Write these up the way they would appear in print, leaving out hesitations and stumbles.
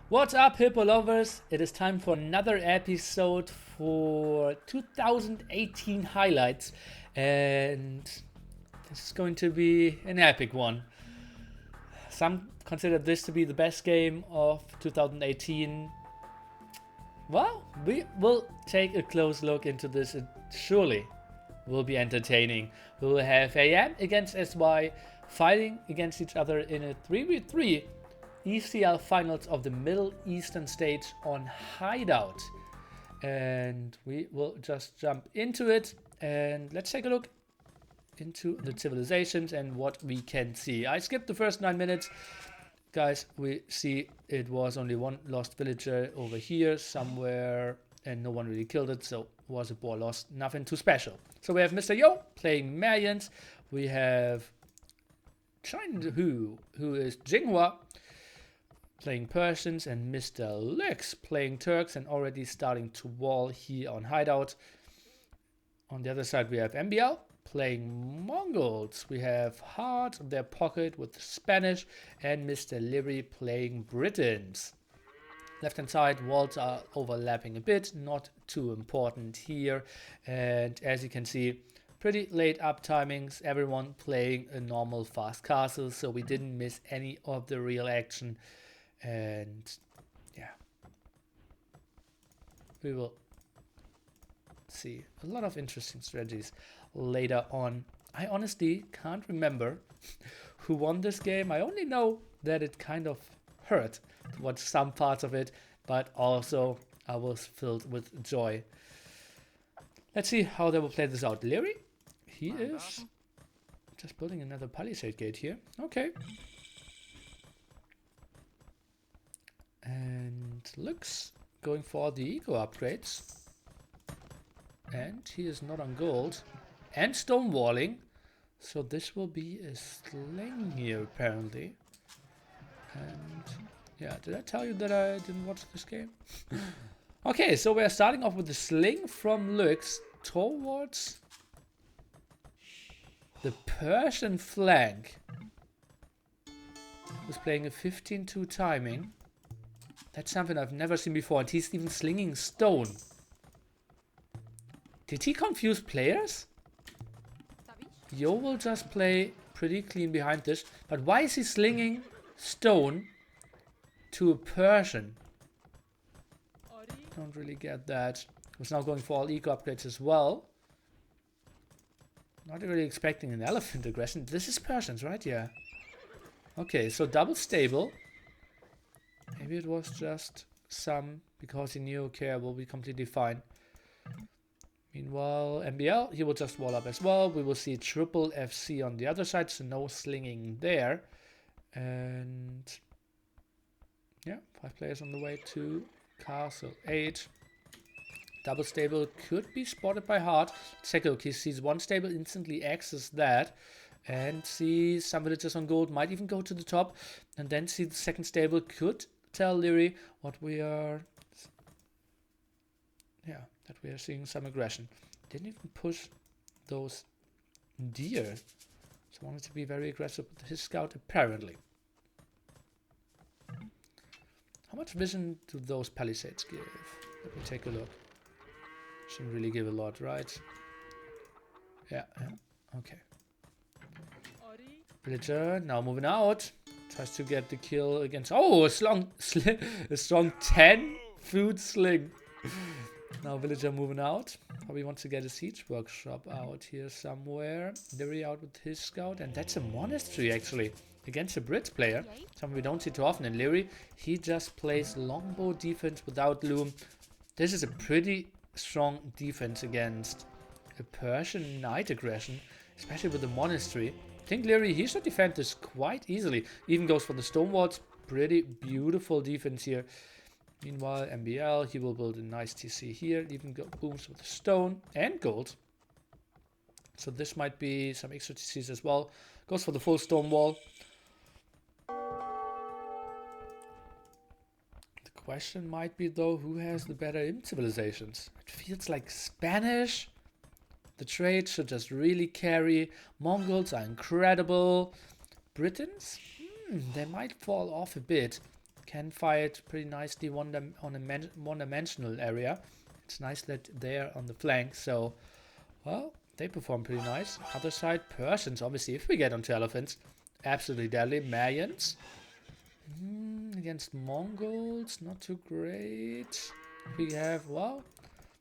What's up, Hippo lovers? It is time for another episode for 2018 highlights, and this is going to be an epic one. Some consider this to be the best game of 2018. Well, we will take a close look into this. It surely will be entertaining. We will have AM against SY fighting against each other in a 3v3 ECL finals of the Middle Eastern stage on Hideout. And we will just jump into it and let's take a look into the civilizations and what we can see. I skipped the first 9 minutes. Guys, we see it was only one lost villager over here somewhere and no one really killed it, so it was a war loss, nothing too special. So we have Mr. Yo playing Malians, we have China who is Jinghua playing Persians, and Mr. Lux playing Turks and already starting to wall here on Hideout. On the other side we have MBL playing Mongols. We have Hard in their pocket with Spanish and Mr. Livery playing Britons. Left hand side walls are overlapping a bit, not too important here. And as you can see, pretty late up timings, everyone playing a normal fast castle, so we didn't miss any of the real action. And yeah, we will see a lot of interesting strategies later on. I honestly can't remember who won this game. I only know that it kind of hurt to watch some parts of it, but also I was filled with joy. Let's see how they will play this out. Leary, he is just building another palisade gate here. Okay. And looks going for the eco upgrades. And he is not on gold. And stonewalling. So this will be a sling here apparently. And yeah, did I tell you that I didn't watch this game? Okay, so we're starting off with the sling from Lux towards the Persian flank. He's playing a 15-2 timing. That's something I've never seen before, and he's even slinging stone. Did he confuse players? Yo will just play pretty clean behind this, but why is he slinging stone to a Persian? Don't really get that. He's now going for all eco upgrades as well. Not really expecting an elephant aggression. This is Persians, right? Yeah. Okay, so double stable. Maybe it was just some, because he knew, okay, I will be completely fine. Meanwhile, MBL, he will just wall up as well. We will see triple FC on the other side, so no slinging there. And yeah, 5 players on the way to Castle 8. Double stable could be spotted by Hard. Take a look, he sees one stable, instantly axes that. And see some villagers on gold, might even go to the top. And then see the second stable could tell Leary what we are, yeah, that we are seeing some aggression. Didn't even push those deer, so wanted to be very aggressive with his scout apparently. How much vision do those palisades give? Let me take a look. Shouldn't really give a lot, right? Yeah, okay. Villager now moving out. Tries to get the kill against... Oh, a strong 10 food sling. Now villager moving out. Probably wants to get a siege workshop out here somewhere. Leary out with his scout. And that's a monastery actually. Against a Brit player. Something we don't see too often. And Leary, he just plays longbow defense without loom. This is a pretty strong defense against a Persian knight aggression. Especially with the monastery. I think Leary, he should defend this quite easily. Even goes for the stone walls. Pretty beautiful defense here. Meanwhile, MBL, he will build a nice TC here. Even go booms with stone and gold. So this might be some extra TCs as well. Goes for the full stone wall. The question might be though, who has the better civilizations? It feels like Spanish. The trade should just really carry. Mongols are incredible. Britons? They might fall off a bit. can fight pretty nicely on a one-dimensional area. It's nice that they're on the flank, so, well, they perform pretty nice. Other side, Persians, obviously, if we get onto elephants, absolutely deadly. Mayans, against Mongols, not too great. We have, well,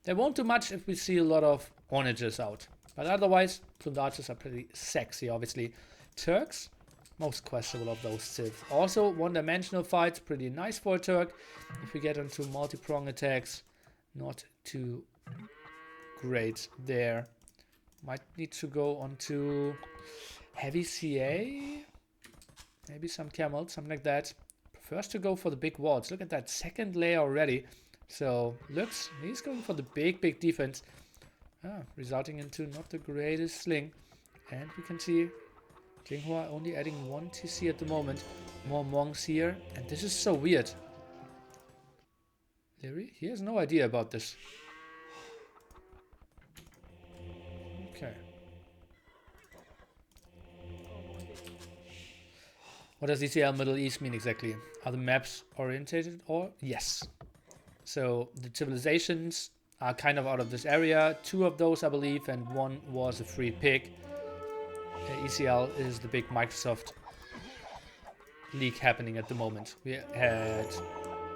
they won't do much if we see a lot of onagers out. But otherwise, plumed archers are pretty sexy, obviously. Turks, most questionable of those civs. Also, one-dimensional fights, pretty nice for a Turk. If we get into multi-prong attacks, not too great there. Might need to go on to heavy CA. Maybe some camels, something like that. Prefers to go for the big walls. Look at that second layer already. So, looks, he's going for the big defense. Resulting into not the greatest sling. And we can see Jinghua only adding 1 TC at the moment. More monks here. And this is so weird. Leary, he has no idea about this. Okay. What does ECL Middle East mean exactly? Are the maps orientated or? Yes. So the civilizations are kind of out of this area. 2 of those, I believe, and 1 was a free pick. ECL is the big Microsoft league happening at the moment. We had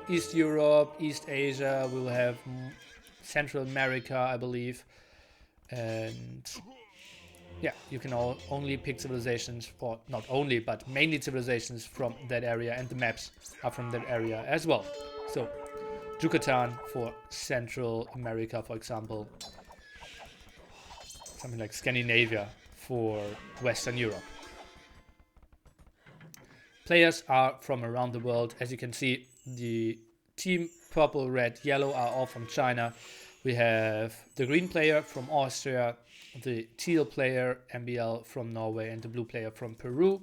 East Europe, East Asia, we will have Central America, I believe. And yeah, you can only pick civilizations, or not only, but mainly civilizations from that area, and the maps are from that area as well. So, Yucatan for Central America, for example. Something like Scandinavia for Western Europe. Players are from around the world. As you can see, the team purple, red, yellow are all from China. We have the green player from Austria, the teal player, MBL, from Norway, and the blue player from Peru.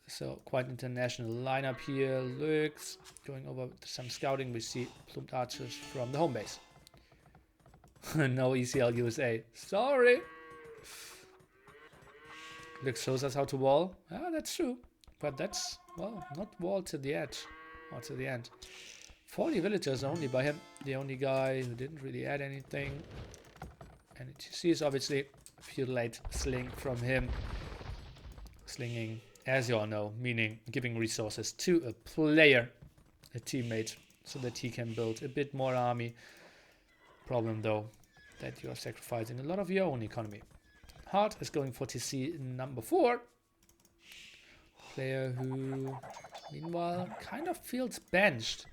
So quite international lineup here. Looks going over some scouting. We see plumed archers from the home base. No ECL USA. Sorry. Looks shows us how to wall. Ah, that's true. But that's, well, not wall to the edge. Or to the end. 40 villagers only by him. The only guy who didn't really add anything. And you see is obviously a few late sling from him. Slinging, as you all know, meaning giving resources to a player, a teammate, so that he can build a bit more army. Problem though, that you are sacrificing a lot of your own economy. Hart is going for TC number 4. Player who, meanwhile, kind of feels benched.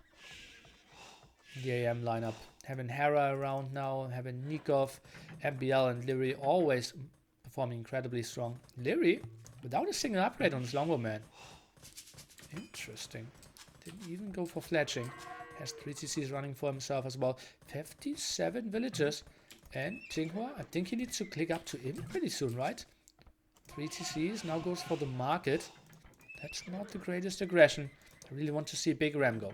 The AM lineup. Having Hera around now, having Nikov, MBL, and Leary always performing incredibly strong. Leary, without a single upgrade on his Longbowman. Interesting. Didn't even go for fletching. Has 3 TCs running for himself as well. 57 villagers. And Jinghua, I think he needs to click up to him pretty soon, right? 3 TCs, now goes for the market. That's not the greatest aggression. I really want to see Big Ram go.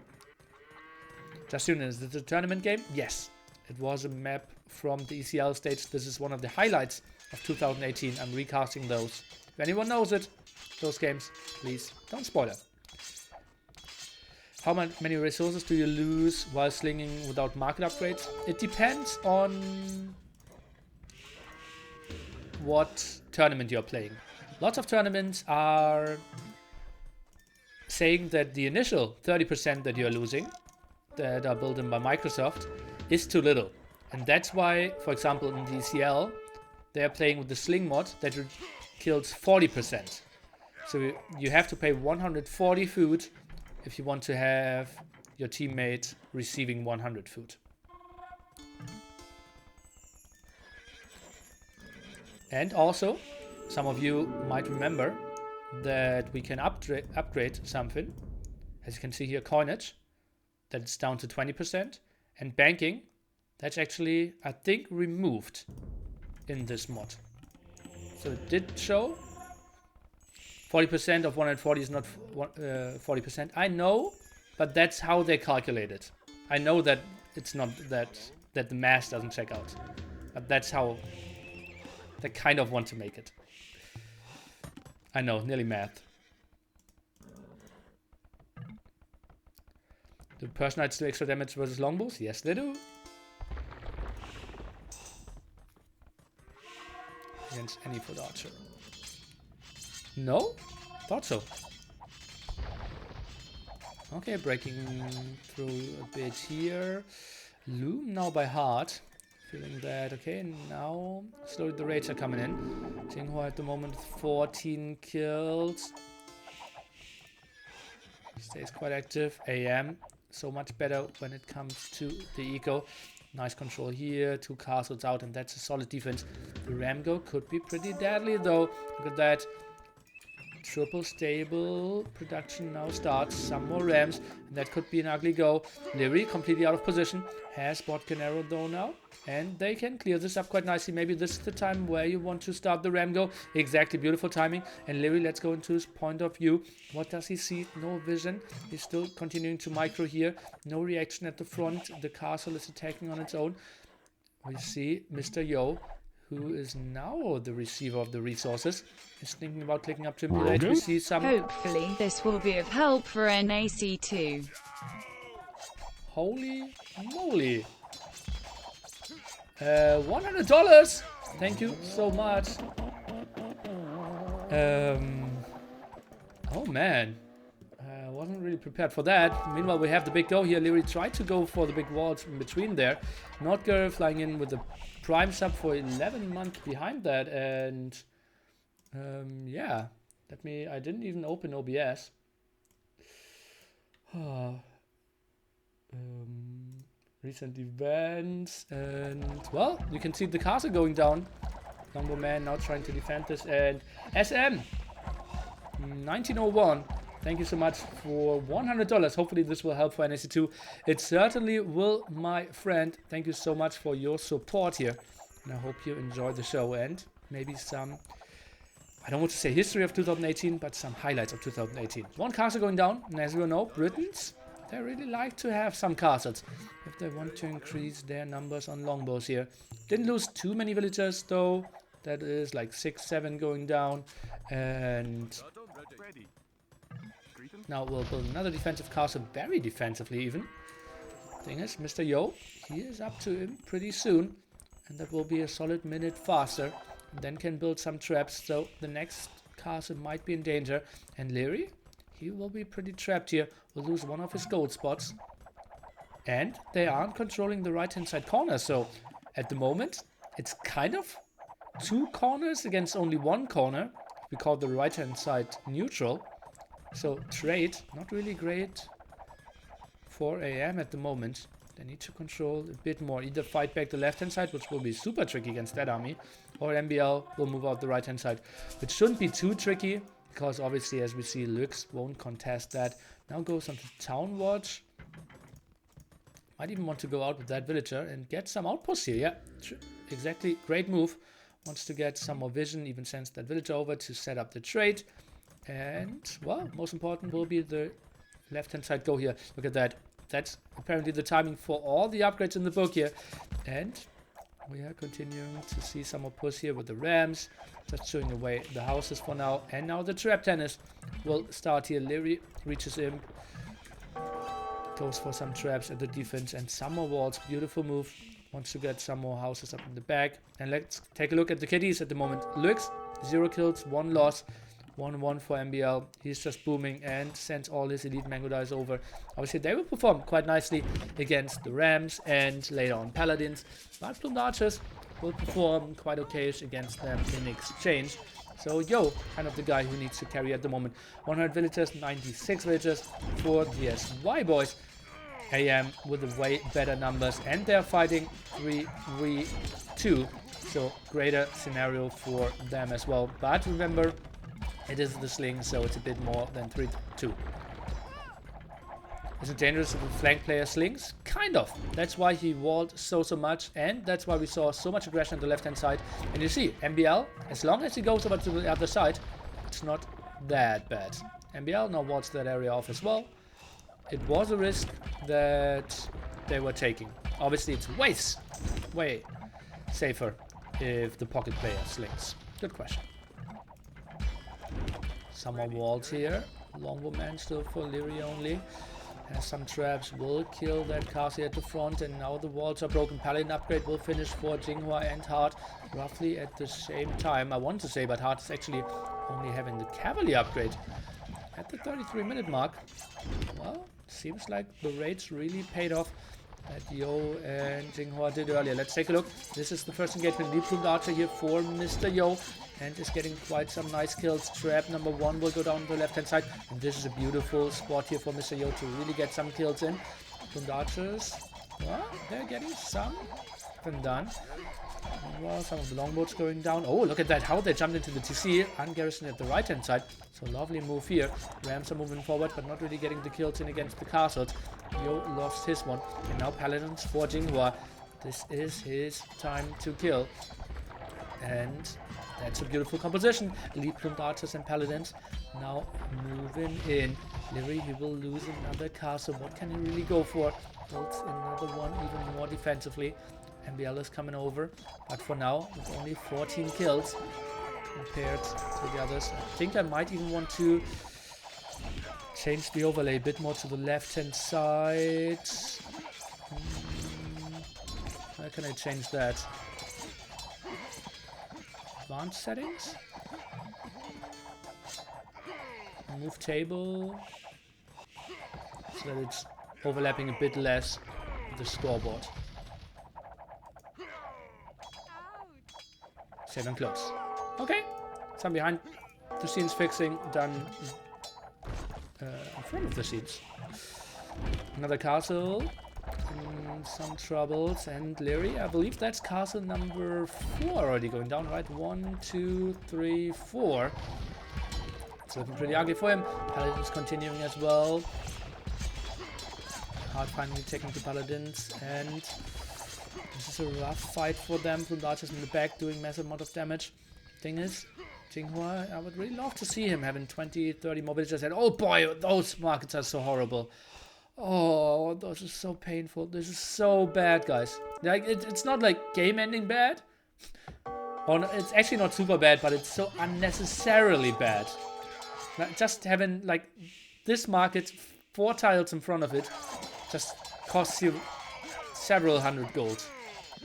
Justin, is it a tournament game? Yes. It was a map from the ECL stage. This is one of the highlights of 2018. I'm recasting those. If anyone knows it, those games, please don't spoil it. How many resources do you lose while slinging without market upgrades? It depends on what tournament you're playing. Lots of tournaments are saying that the initial 30% that you're losing, that are built in by Microsoft, is too little. And that's why, for example, in the ECL, they are playing with the sling mod that kills 40%. So you have to pay 140 food if you want to have your teammate receiving 100 food. And also, some of you might remember that we can upgrade something. As you can see here, coinage, that's down to 20%. And banking, that's actually, I think, removed in this mod. So it did show 40% of 140 is not 40%. I know, but that's how they calculate it. I know that it's not that the math doesn't check out. But that's how they kind of want to make it. I know, nearly math. The Personalites do extra damage versus longbows? Yes, they do. Against any foot archer. No? Thought so. Okay, breaking through a bit here. Loom now by heart. Feeling that. Okay, now slowly the raids are coming in. Jinghua at the moment 14 kills. Stays quite active. AM so much better when it comes to the eco. Nice control here. 2 castles out, and that's a solid defense. The Ramgo could be pretty deadly though. Look at that. Triple stable production now starts. Some more rams, and that could be an ugly go. Leary completely out of position. Has Botkin arrow though now, and they can clear this up quite nicely. Maybe this is the time where you want to start the ram go. Exactly, beautiful timing. And Leary, let's go into his point of view. What does he see? No vision. He's still continuing to micro here. No reaction at the front. The castle is attacking on its own. We see Mr. Yo, who is now the receiver of the resources, is thinking about clicking up to impulate. We see some... Hopefully this will be of help for NAC2. Holy moly. $100! Thank you so much. Oh man. Wasn't really prepared for that. Meanwhile, we have the big go here. Leary tried to go for the big walls in between there. Notger flying in with the prime sub for 11 months behind that. And yeah, I didn't even open OBS. Recent events, and well, you can see the castle going down. Longbow man now trying to defend this, and SM 1901. Thank you so much for $100. Hopefully this will help for NAC2. It certainly will, my friend. Thank you so much for your support here, and I hope you enjoy the show and maybe some, I don't want to say history of 2018, but some highlights of 2018. One castle going down, and as we all know, Britons, they really like to have some castles if they want to increase their numbers on longbows here. Didn't lose too many villagers though. That is like 6, 7 going down. And now we'll build another defensive castle, very defensively even. Thing is, Mr. Yo, he is up to him pretty soon. And that will be a solid minute faster. And then can build some traps, so the next castle might be in danger. And Leary, he will be pretty trapped here. Will lose one of his gold spots. And they aren't controlling the right hand side corner. So at the moment, it's kind of 2 corners against only 1 corner. We call the right hand side neutral. So trade, not really great for AM at the moment. They need to control a bit more. Either fight back the left hand side, which will be super tricky against that army. Or MBL will move out the right hand side. Which shouldn't be too tricky. Because obviously, as we see, Lux won't contest that. Now goes onto Town Watch. Might even want to go out with that villager and get some outposts here. Yeah, exactly. Great move. Wants to get some more vision. Even sends that villager over to set up the trade. And, well, most important will be the left-hand side go here. Look at that. That's apparently the timing for all the upgrades in the book here. And we are continuing to see some more push here with the rams. Just showing away the houses for now. And now the trap tennis will start here. Leary reaches him. Goes for some traps at the defense and some more walls. Beautiful move. Wants to get some more houses up in the back. And let's take a look at the kitties at the moment. Lux, 0 kills, 1 loss. 1-1 for MBL. He's just booming and sends all his elite mango dice over. Obviously, they will perform quite nicely against the Rams and later on Paladins. But Plumed Archers will perform quite okay against them in exchange. So, Yo, kind of the guy who needs to carry at the moment. 100 villagers, 96 villagers for the SY boys. AM with the way better numbers. And they're fighting 3-3-2. So, greater scenario for them as well. But remember, it is the sling, so it's a bit more than 3-2. Is it dangerous if the flank player slings? Kind of. That's why he walled so much, and that's why we saw so much aggression on the left-hand side. And you see, MBL, as long as he goes over to the other side, it's not that bad. MBL now walls that area off as well. It was a risk that they were taking. Obviously, it's way safer if the pocket player slings. Good question. Some more walls here. Longbow man still for Leary only. Has some traps, will kill that castle at the front, and now the walls are broken. Paladin upgrade will finish for Jinghua and Hart roughly at the same time, I want to say, but Hart is actually only having the cavalry upgrade at the 33-minute mark. Well, seems like the raids really paid off that Yo and Jinghua did earlier. Let's take a look. This is the first engagement. Deep-plumed archer here for Mr. Yo, and is getting quite some nice kills. Trap number 1 will go down the left-hand side, and this is a beautiful spot here for Mr. Yo to really get some kills in. Plumed archers, well, they're getting some done. Well, some of the longboats going down. Oh, look at that, how they jumped into the TC. Ungarrisoned at the right-hand side. So lovely move here. Rams are moving forward, but not really getting the kills in against the castles. Yo lost his one. And now Paladins for Jinghua. This is his time to kill. And that's a beautiful composition. Elite plumed archers and paladins now moving in. Leary, he will lose another castle. What can he really go for? Builds another one even more defensively. MBL is coming over, but for now, with only 14 kills compared to the others. I think I might even want to change the overlay a bit more to the left-hand side. How can I change that? Advanced settings? Move table, so that it's overlapping a bit less with the scoreboard. Save and close. Okay, some behind the scenes fixing done in front of the scenes. Another castle, some troubles, and Leary, I believe that's castle number 4 already going down, right? 1, 2, 3, 4. It's looking pretty ugly for him. Paladins continuing as well. Hard finally taking the Paladins, and this is a rough fight for them. Plumed archers in the back doing massive amount of damage. Thing is, Jinghua, I would really love to see him having 20, 30 more villagers. And oh boy, those markets are so horrible. Oh, those are so painful. This is so bad, guys. Like, it's not like game-ending bad. Or no, it's actually not super bad, but it's so unnecessarily bad. Like, just having, like, this market, 4 tiles in front of it, just costs you several hundred gold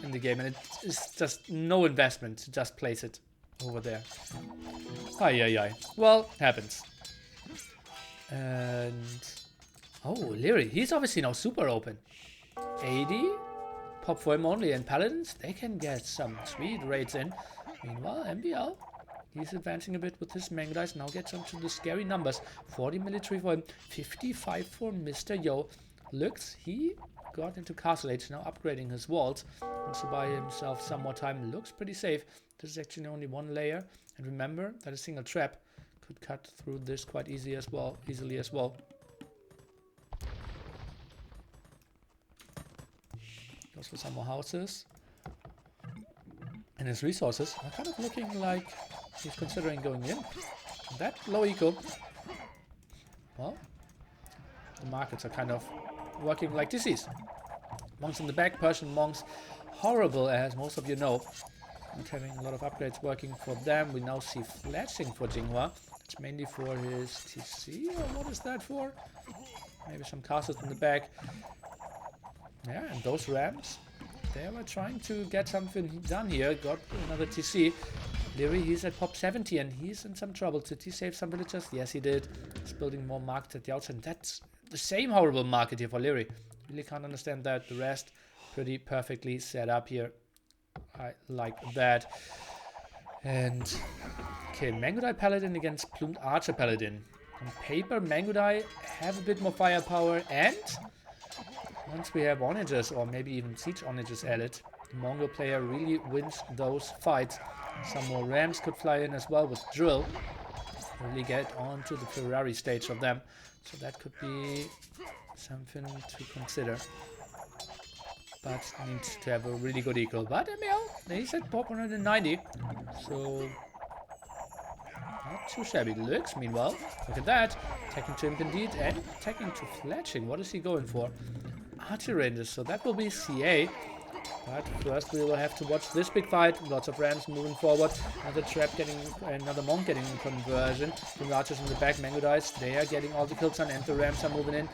in the game, and it is just no investment to just place it over there. Ay. Well, happens. And oh, Leary, he's obviously now super open. 80 pop for him only, and Paladins, they can get some sweet raids in. Meanwhile, MBL, he's advancing a bit with his Mango Dice, now gets onto the scary numbers. 40 military for him, 55 for Mr. Yo. Looks, he got into Castle Age, now upgrading his walls. Wants to buy himself some more time. Looks pretty safe. This is actually only 1 layer. And remember that a single trap could cut through this quite easily as well. Goes for some more houses. And his resources are kind of looking like he's considering going in. That low eco. Well, the markets are kind of working like disease. Monks in the back, Persian monks, horrible as most of you know. Not having a lot of upgrades working for them. We now see fletching for Jinghua. It's mainly for his TC, or what is that for? Maybe some castles in the back. Yeah, and those rams, they were trying to get something done here. Got another TC. Leary, he's at pop 70 and he's in some trouble. Did he save some villagers? Yes, he did. He's building more markets at the outside. That's the same horrible market here for Leary. Really can't understand that. The rest pretty perfectly set up here. I like that. And okay, Mangodai Paladin against Plumed Archer Paladin. On paper, Mangodai have a bit more firepower, and once we have onagers, or maybe even siege onagers added, the Mongol player really wins those fights. Some more rams could fly in as well with drill. Really get onto the Ferrari stage of them. So that could be something to consider. But needs to have a really good equal. But ML, he's at pop 190. So not too shabby. Looks, meanwhile, look at that. Attacking to Imp indeed, and attacking to Fletching. What is he going for? Archer ranges, so that will be CA. But first we will have to watch this big fight. Lots of rams moving forward. Another trap getting, another monk getting conversion. The archers in the back, Mango Dice, they are getting all the kills on, and the rams are moving in.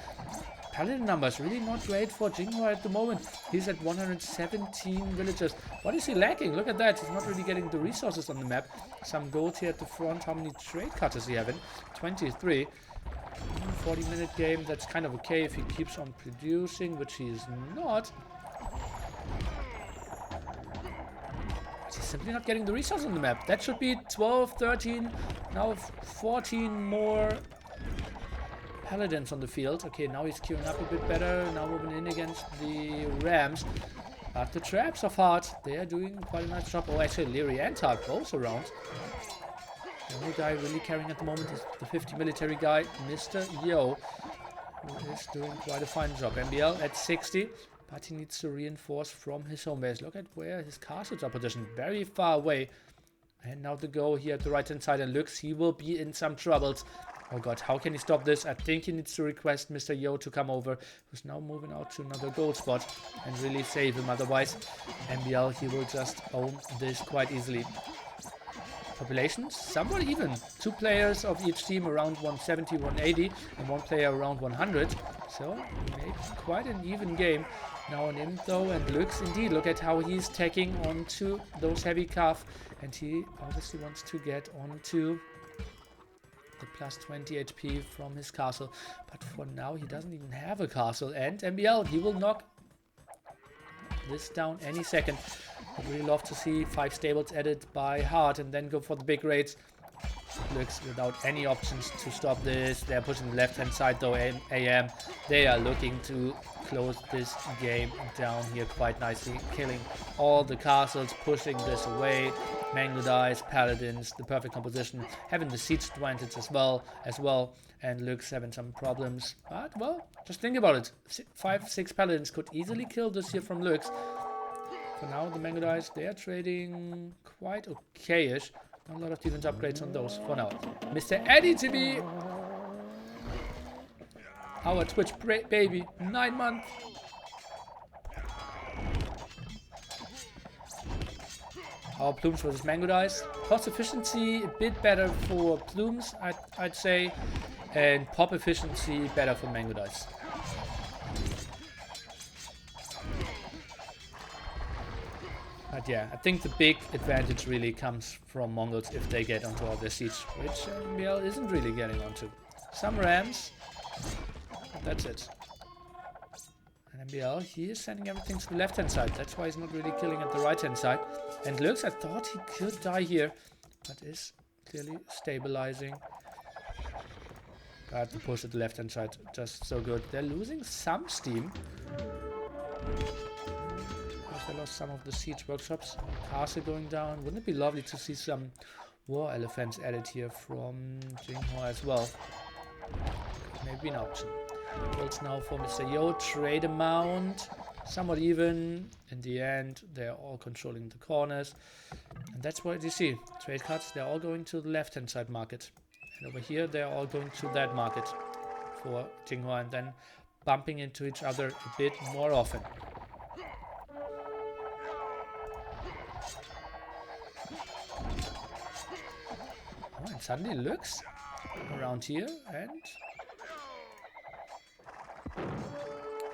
Paladin numbers really not great for Jinghua at the moment. He's at 117 villagers. What is he lacking? Look at that. He's not really getting the resources on the map. Some gold here at the front. How many trade cards does he have in? 23. 40-minute game. That's kind of okay if he keeps on producing, which he is not. He's simply not getting the resources on the map. That should be 12, 13, now 14 more Paladins on the field. Okay, now he's queuing up a bit better. Now moving in against the Rams. But the traps of Heart, they are doing quite a nice job. Oh, actually, Leary and Heart both around. The only guy really carrying at the moment is the 50 military guy, Mr. Yo, who is doing quite a fine job. MBL at 60, but he needs to reinforce from his home base. Look at where his castles are positioned, very far away. And now the go here at the right-hand side, and looks, he will be in some troubles. Oh god, how can he stop this? I think he needs to request Mr. Yo to come over, who's now moving out to another gold spot and really save him. Otherwise, MBL, he will just own this quite easily. Populations, somewhat even. 2 players of each team around 170, 180, and 1 player around 100. So, maybe quite an even game. Now on him though, and looks indeed, look at how he's tacking onto those heavy calf. And he obviously wants to get onto the plus 20 HP from his castle. But for now, he doesn't even have a castle. And MBL, he will knock this down any second. I'd really love to see 5 stables added by Heart and then go for the big raids. Looks without any options to stop this. They're pushing the left-hand side though. AM, they are looking to close this game down here quite nicely, killing all the castles, pushing this away. Mango dice, paladins, the perfect composition, having the siege advantage as well, and Lux having some problems. But well, just think about it. 5-6 paladins could easily kill this here from Lux. For now, the Mango dice, they are trading quite okay-ish. Not a lot of defense upgrades on those for now. Mr. Eddie to be our Twitch baby, 9 months. Our Plumes versus Mango Dice. Cost efficiency a bit better for Plumes, I'd say, and pop efficiency better for Mango Dice. But yeah, I think the big advantage really comes from Mongols if they get onto all their siege, which MBL isn't really getting onto. Some Rams, but that's it. And MBL, he is sending everything to the left-hand side. That's why he's not really killing at the right-hand side. And Lux, I thought he could die here, but is clearly stabilizing. But the push at the left-hand side, just so good. They're losing some steam. They lost some of the siege workshops. Castle going down. Wouldn't it be lovely to see some war elephants added here from Jinghua as well? Maybe an option. Builds now for Mr. Yo. Trade amount. Somewhat even. In the end, they're all controlling the corners. And that's what you see. Trade cards, they're all going to the left-hand side market. And over here, they're all going to that market for Jinghua and then bumping into each other a bit more often. Oh, and suddenly Lux around here and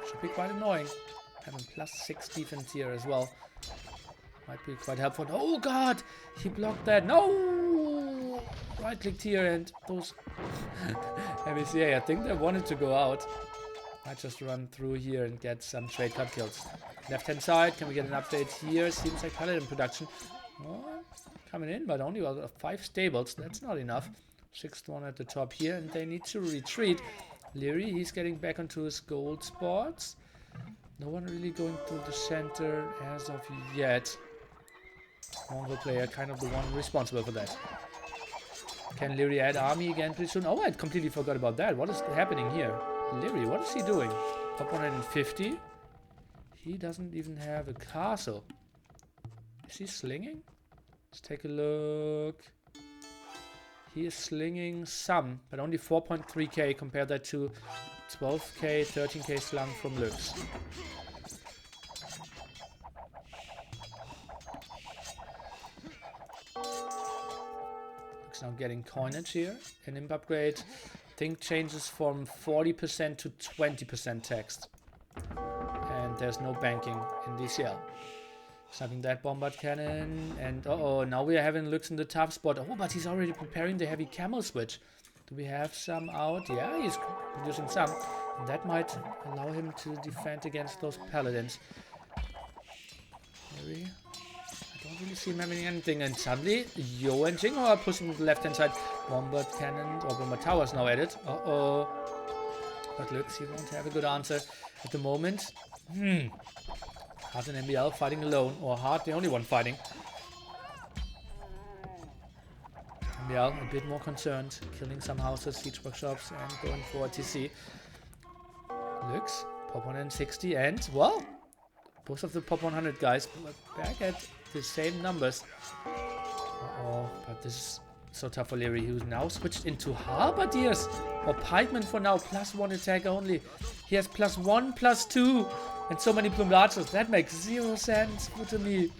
should be quite annoying. Having +6 defense here as well. Might be quite helpful. Oh god! He blocked that. No! Right clicked here and those MBCA, I think they wanted to go out. Might just run through here and get some trade card kills. Left hand side, can we get an update here? Seems like Paladin production. Oh, coming in, but only 5 stables. That's not enough. 6th one at the top here, and they need to retreat. Leary, he's getting back onto his gold spots. No one really going through the center as of yet. Mongol player, kind of the one responsible for that. Can Leary add army again pretty soon? Oh, I completely forgot about that. What is happening here? Leary, what is he doing? Up 150? He doesn't even have a castle. Is he slinging? Let's take a look. He is slinging some, but only 4.3k. Compare that to 12k, 13k slung from Lux. Lux now getting coinage here. An imp upgrade. thing changes from 40% to 20% text. And there's no banking in DCL. Snapping that bombard cannon, and now we are having looks in the tough spot. Oh, but he's already preparing the heavy camo switch. Do we have some out? Yeah, he's using some. And that might allow him to defend against those paladins. Maybe. I don't really see him having anything. And suddenly, Yo and Jingo are pushing the left-hand side. Bombard cannon, or bombard towers now at it. But looks, he won't have a good answer at the moment. Hard and MBL fighting alone, or Hard the only one fighting. MBL a bit more concerned, killing some houses, siege workshops, and going for a TC. Looks, pop 160, and well, both of the pop 100 guys back at the same numbers. But this is so tough for Leary, who's now switched into Halberdiers, or Pikeman for now, +1 attack only. He has +1, +2. And so many plumed archers, that makes 0 sense to me.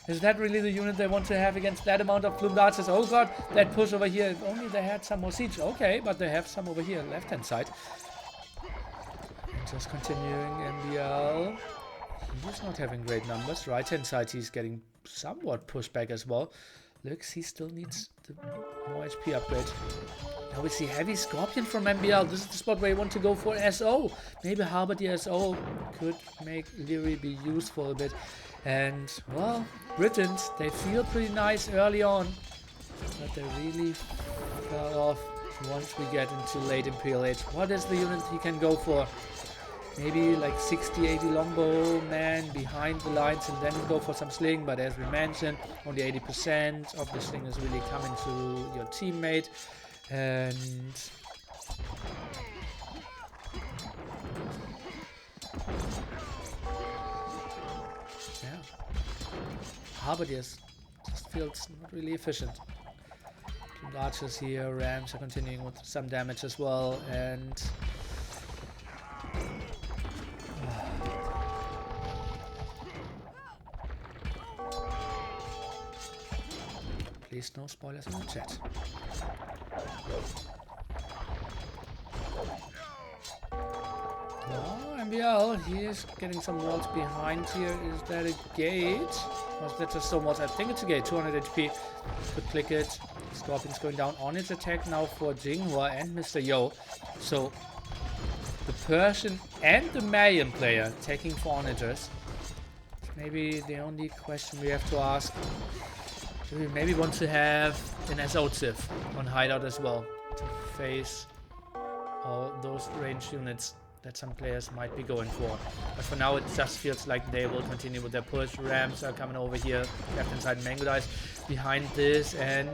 Is that really the unit they want to have against that amount of plumed archers? Oh god, that push over here, if only they had some more siege. Okay, but they have some over here, left hand side. And just continuing, MBL. He's not having great numbers. Right hand side he's getting somewhat pushback as well. Looks, he still needs the more HP upgrade. Now we see heavy Scorpion from MBL. This is the spot where you want to go for SO. Maybe Halberdier SO could make Leary be useful a bit. And, well, Britons, they feel pretty nice early on. But they really fell off once we get into late Imperial Age. What is the unit he can go for? Maybe like 60, 80 longbow man behind the lines and then go for some sling. But as we mentioned, only 80% of the sling is really coming to your teammate. And yeah, Halberdiers just feels not really efficient. Plumed archers here, rams are continuing with some damage as well, and please no spoilers in the chat. Oh, MBL, he is getting some walls behind here. Is that a gate? Was that just so much? I think it's a gate. 200 HP. Could click it. Scorpion's going down on its attack now for Jinghua and Mr. Yo. So the Persian and the Malian player taking 400ers. Maybe the only question we have to ask. Do we maybe want to have an SO Civ on Hideout as well to face all those ranged units that some players might be going for? But for now it just feels like they will continue with their push. Rams are coming over here, left hand side, Mango Dice behind this, and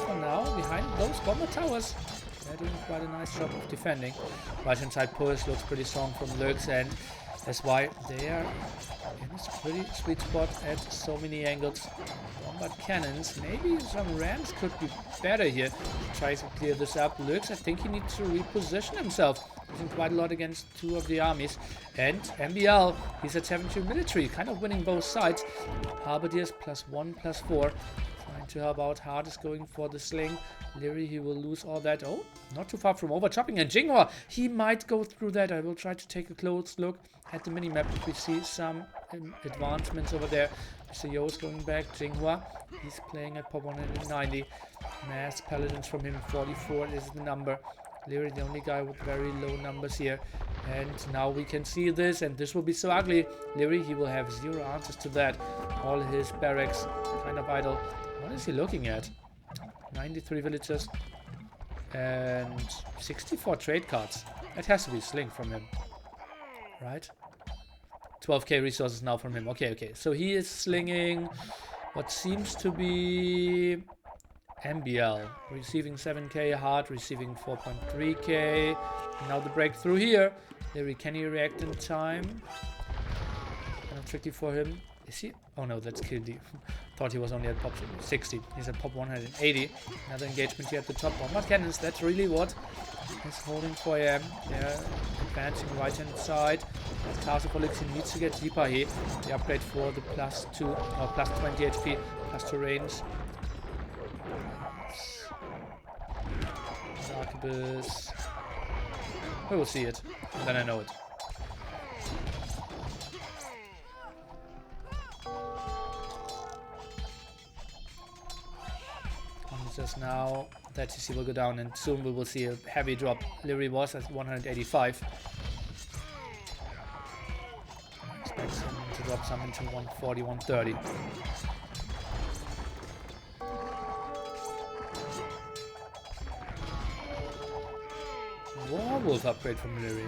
for now behind those bomber towers they're doing quite a nice job of defending. Right hand side push looks pretty strong from Lurks, and that's why they are in a pretty sweet spot at so many angles. Bombard cannons, maybe some rams could be better here. Tries to clear this up. Lurks, I think he needs to reposition himself. Using quite a lot against two of the armies. And MBL, he's at 72 military, kind of winning both sides. Halberdiers +1, +4. Trying to help out. Hard is going for the sling. Leary, he will lose all that. Oh, not too far from overchopping. And Jinghua, he might go through that. I will try to take a close look at the minimap if we see some advancements over there. Mr. Yo is going back. Jinghua, he's playing at pop 190. Mass paladins from him, 44 is the number. Leary, the only guy with very low numbers here. And now we can see this, and this will be so ugly. Leary, he will have 0 answers to that. All his barracks kind of idle. What is he looking at? 93 villagers and 64 trade cards. That has to be sling from him, right? 12k resources now from him. Okay. So he is slinging what seems to be MBL. Receiving 7k, Hard receiving 4.3k. Now the breakthrough here. Leary, can he react in time? Kind of tricky for him. Is he? Oh no, that's Kildy. Thought he was only at pop 60. He's at pop 180. Another engagement here at the top. Bombard cannons, that's really what is holding for him. They're advancing right hand side. As Castle for Lix, he needs to get deeper here. The upgrade for the +2 or +20 HP, +2 range. Bis... We will see it. And then I know it. Just now, that TC will go down, and soon we will see a heavy drop. Leary was at 185. Expect him to drop something to 140, 130. Werewolf upgrade from Leary.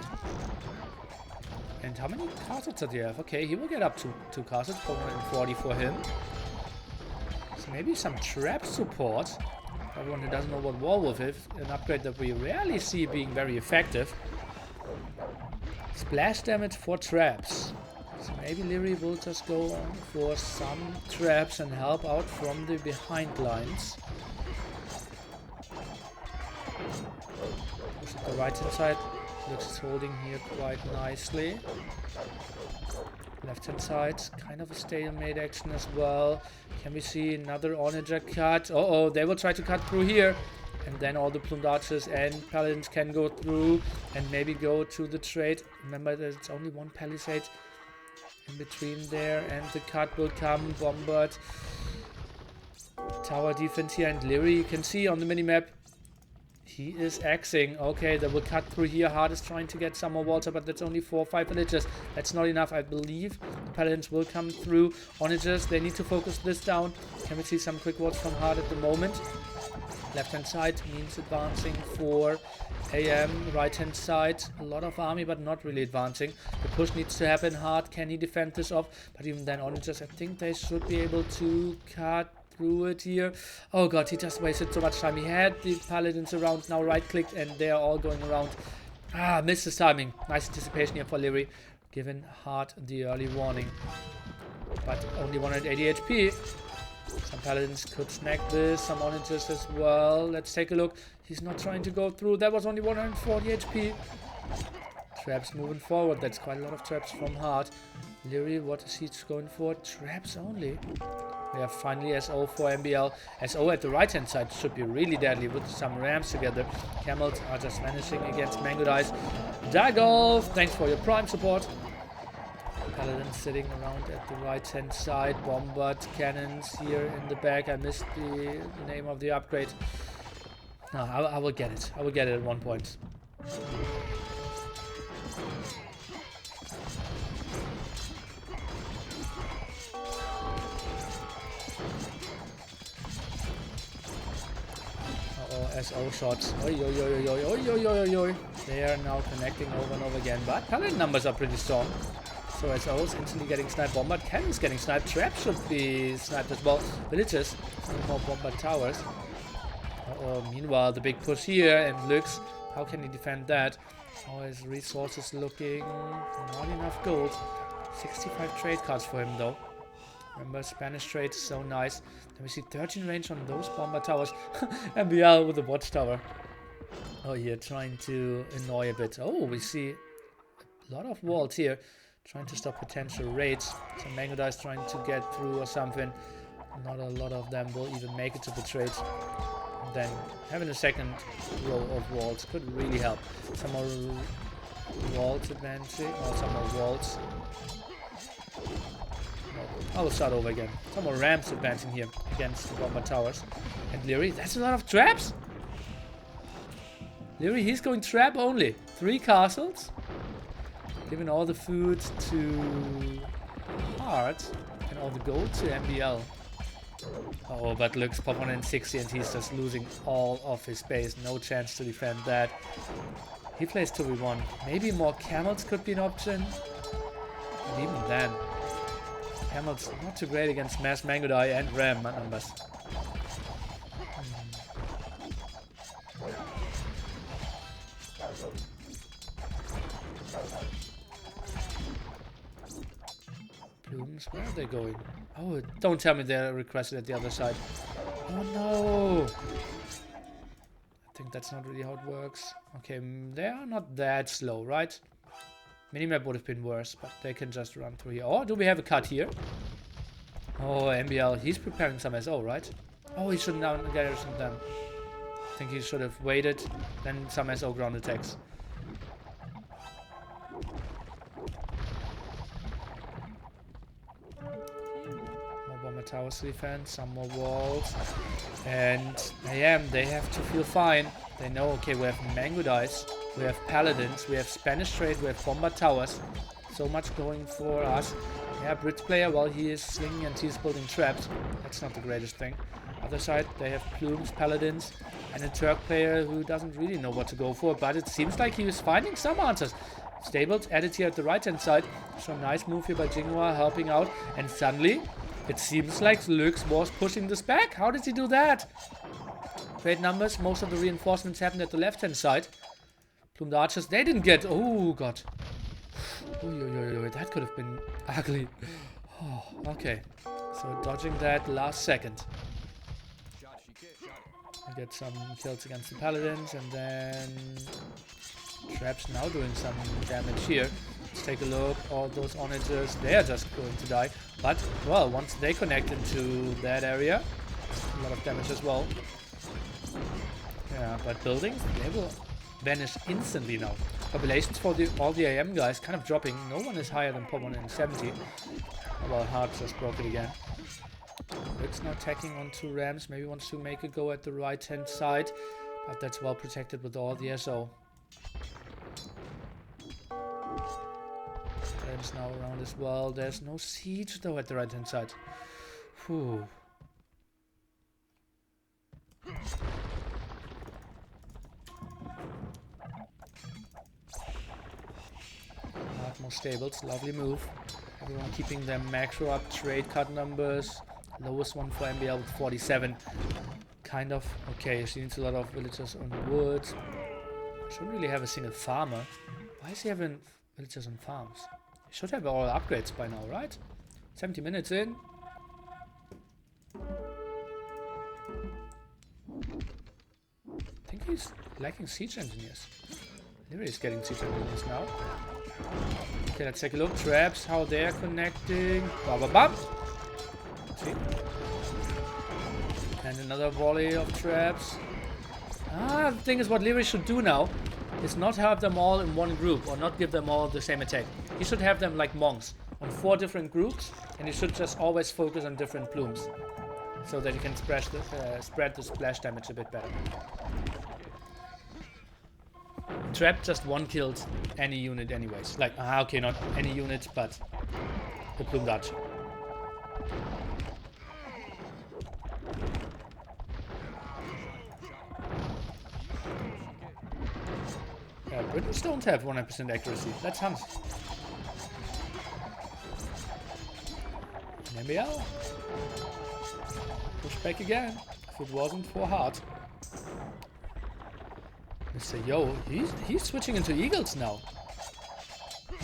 And how many castles does he have? Okay, he will get up to 2 castles, 440 for him. So maybe some trap support. Everyone who doesn't know what Werewolf is, an upgrade that we rarely see being very effective. Splash damage for traps. So maybe Leary will just go on for some traps and help out from the behind lines. Push at the right hand side. Looks is holding here quite nicely. Left hand side, kind of a stalemate action as well. Can we see another Onager cut? Uh-oh, they will try to cut through here. And then all the Plumed Archers and Paladins can go through and maybe go to the trade. Remember, there's only one Palisade in between there, and the cut will come. Bombard. Tower defense here, and Leary, you can see on the minimap, he is axing. Okay, they will cut through here. Hard is trying to get some more water, but that's only 4 or 5 villages. That's not enough, I believe. The Paladins will come through. Onagers, they need to focus this down. Can we see some quick wards from Hard at the moment? Left hand side means advancing for AM. Right hand side, a lot of army, but not really advancing. The push needs to happen. Hard, can he defend this off? But even then, Onagers, I think they should be able to cut through it here. Oh god, he just wasted so much time. He had the Paladins around, now right clicked, and they are all going around. Ah, missed his timing. Nice anticipation here for Leary, given Hard the early warning. But only 180 HP. Some Paladins could snag this, some Onagers as well. Let's take a look. He's not trying to go through. That was only 140 HP. Traps moving forward. That's quite a lot of traps from Hard. Leary, what is he going for? Traps only. We have finally SO for MBL. SO at the right hand side should be really deadly with some rams together. Camels are just vanishing against Mango Dice. Dagolf, thanks for your prime support. Paladin sitting around at the right hand side. Bombard cannons here in the back. I missed the name of the upgrade. No, I will get it. I will get it at one point. SO shots. Oi, oi, oi, oi, oi, oi, oi, oi. They are now connecting over and over again, but Paladin numbers are pretty strong. So SO's instantly getting sniped. Bombard cannons getting sniped. Traps should be sniped as well. Villages. Some more Bombard towers. Meanwhile, the big push here, and Lux, how can he defend that? How his resources looking? Not enough gold. 65 trade cards for him though. Remember, Spanish trade is so nice. Then we see 13 range on those Bombard towers. MBL with the watchtower. Oh, here, trying to annoy a bit. Oh, we see a lot of walls here. Trying to stop potential raids. Some Mango Dice trying to get through or something. Not a lot of them will even make it to the trade. And then having a second row of walls could really help. Some more walls advancing, or some more walls. I will start over again. Some more ramps advancing here against the Bombard towers. And Leary, that's a lot of traps. Leary, he's going trap only. 3 castles. Giving all the food to Hard and all the gold to MBL. Oh, but looks pop 160 and he's just losing all of his space. No chance to defend that. He plays 2v1. Maybe more camels could be an option. And even then, camels not too great against Mass Mangodai and Ram numbers. Blooms, where are they going? Oh, don't tell me they're requested at the other side. Oh no! I think that's not really how it works. Okay, they are not that slow, right? Minimap would have been worse, but they can just run through here. Oh, do we have a cut here? Oh, MBL, he's preparing some SO, right? Oh, he should now garrison them. think he should have waited. Then some SO ground attacks. More bomber towers defense, some more walls. And they have to feel fine. They know, okay, we have Mango Dice, we have Paladins, we have Spanish Trade, we have Bomber Towers. So much going for us. Yeah, Brit player, well, he is slinging and he's building traps. That's not the greatest thing. Other side, they have Plumes, Paladins, and a Turk player who doesn't really know what to go for, but it seems like he was finding some answers. Stables added here at the right-hand side. So nice move here by Jinghua, helping out. And suddenly, it seems like Lux was pushing this back. How did he do that? Great numbers. Most of the reinforcements happened at the left-hand side. Plumed archers, they didn't get... Oh, God. That could have been ugly. Oh, okay. So dodging that last second. We get some kills against the paladins, and then traps now doing some damage here. Let's take a look. All those onagers, they are just going to die. But, well, once they connect into that area, a lot of damage as well. Yeah, but buildings, they will vanish instantly now. Populations for all the AM guys kind of dropping. No one is higher than Pop 170. Well, Hart just broke it again. It's now attacking onto Rams. Maybe wants to make a go at the right hand side. But that's well protected with all the SO. Rams now around as well. There's no siege though at the right hand side. Whew. More stables, lovely move. Everyone keeping their macro up, trade cut numbers. Lowest one for MBL with 47. Kind of okay. She needs a lot of villagers on wood. Shouldn't really have a single farmer. Why is he having villagers on farms? He should have all upgrades by now, right? 70 minutes in. I think he's lacking siege engineers. Maybe he's getting siege engineers now. Okay, let's take a look. Traps, how they're connecting. Bam, bam, bam. See? And another volley of traps. The thing is, what Leary should do now is not have them all in one group or not give them all the same attack. He should have them like monks on 4 different groups, and he should just always focus on different plumes so that he can spread the splash damage a bit better. Trap just one-killed any unit anyways. Like, okay, not any unit, but the plumed archer. Yeah, Britons don't have 100% accuracy. Let's hunt. NBL. Push back again. If it wasn't for Hart. Mr. Yo, he's switching into eagles now.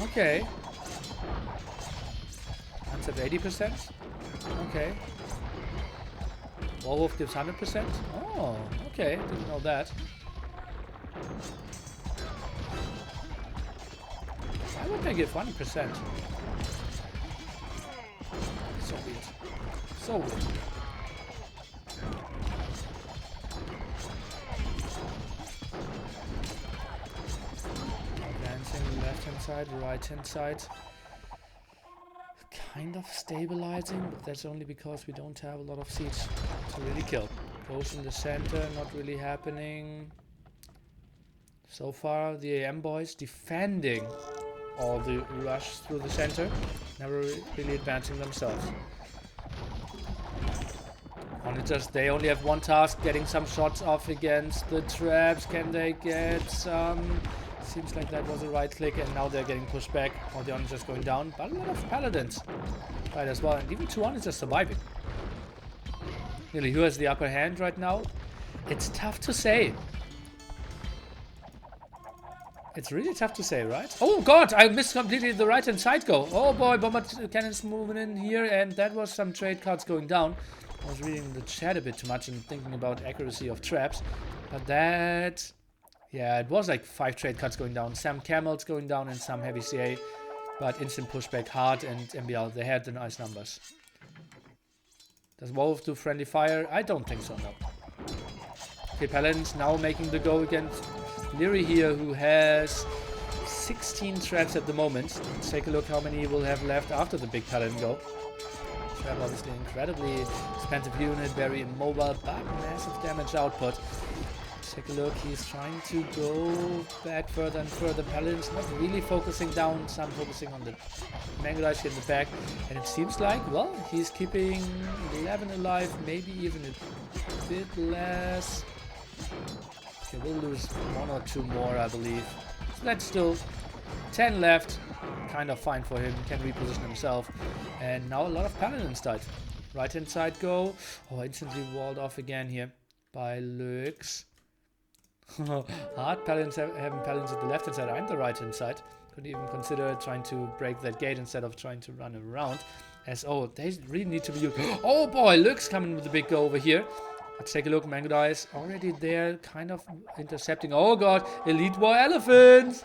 Okay. Hunts at 80%. Okay. Warwolf gives 100%. Oh, okay. Didn't know that. Why would they give 100%? So weird. So weird. Left-hand side, right-hand side. Kind of stabilizing, but that's only because we don't have a lot of siege to really kill. Goes in the center, not really happening. So far, the AM boys defending all the rush through the center, never really advancing themselves. They only have one task, getting some shots off against the traps. Can they get some? Seems like that was a right click, and now they're getting pushed back. Or the onagers going down, but a lot of paladins right as well, and even 2 onagers surviving. Really, who has the upper hand right now? It's tough to say. It's really tough to say, right? Oh god, I missed completely the right hand side go. Oh boy, bomber cannons moving in here, and that was some trade cards going down. I was reading the chat a bit too much and thinking about accuracy of traps, but that... Yeah, it was like 5 trade cards going down, some camels going down and some heavy CA, but instant pushback hard and MBL, they had the nice numbers. Does Wolf do friendly fire? I don't think so, no. Okay, Paladins now making the go against Leary here, who has 16 traps at the moment. Let's take a look how many we'll have left after the big Paladin go. Trap obviously incredibly expensive unit, very immobile, but massive damage output. Let's take a look, he's trying to go back further and further. Paladin's not really focusing down, some focusing on the Mangudais here in the back. And it seems like, well, he's keeping 11 alive, maybe even a bit less. Okay, we'll lose 1 or 2 more, I believe. So that's still 10 left. Kind of fine for him. Can reposition himself. And now a lot of Paladins died. Right hand side go. Oh, instantly walled off again here by Lux. Hard Paladins having Paladins at the left hand side and the right hand side. Could even consider trying to break that gate instead of trying to run around. As oh, they really need to be used. Oh boy, Lux coming with a big go over here. Let's take a look. Mangudais already there, kind of intercepting. Oh god, Elite War Elephant!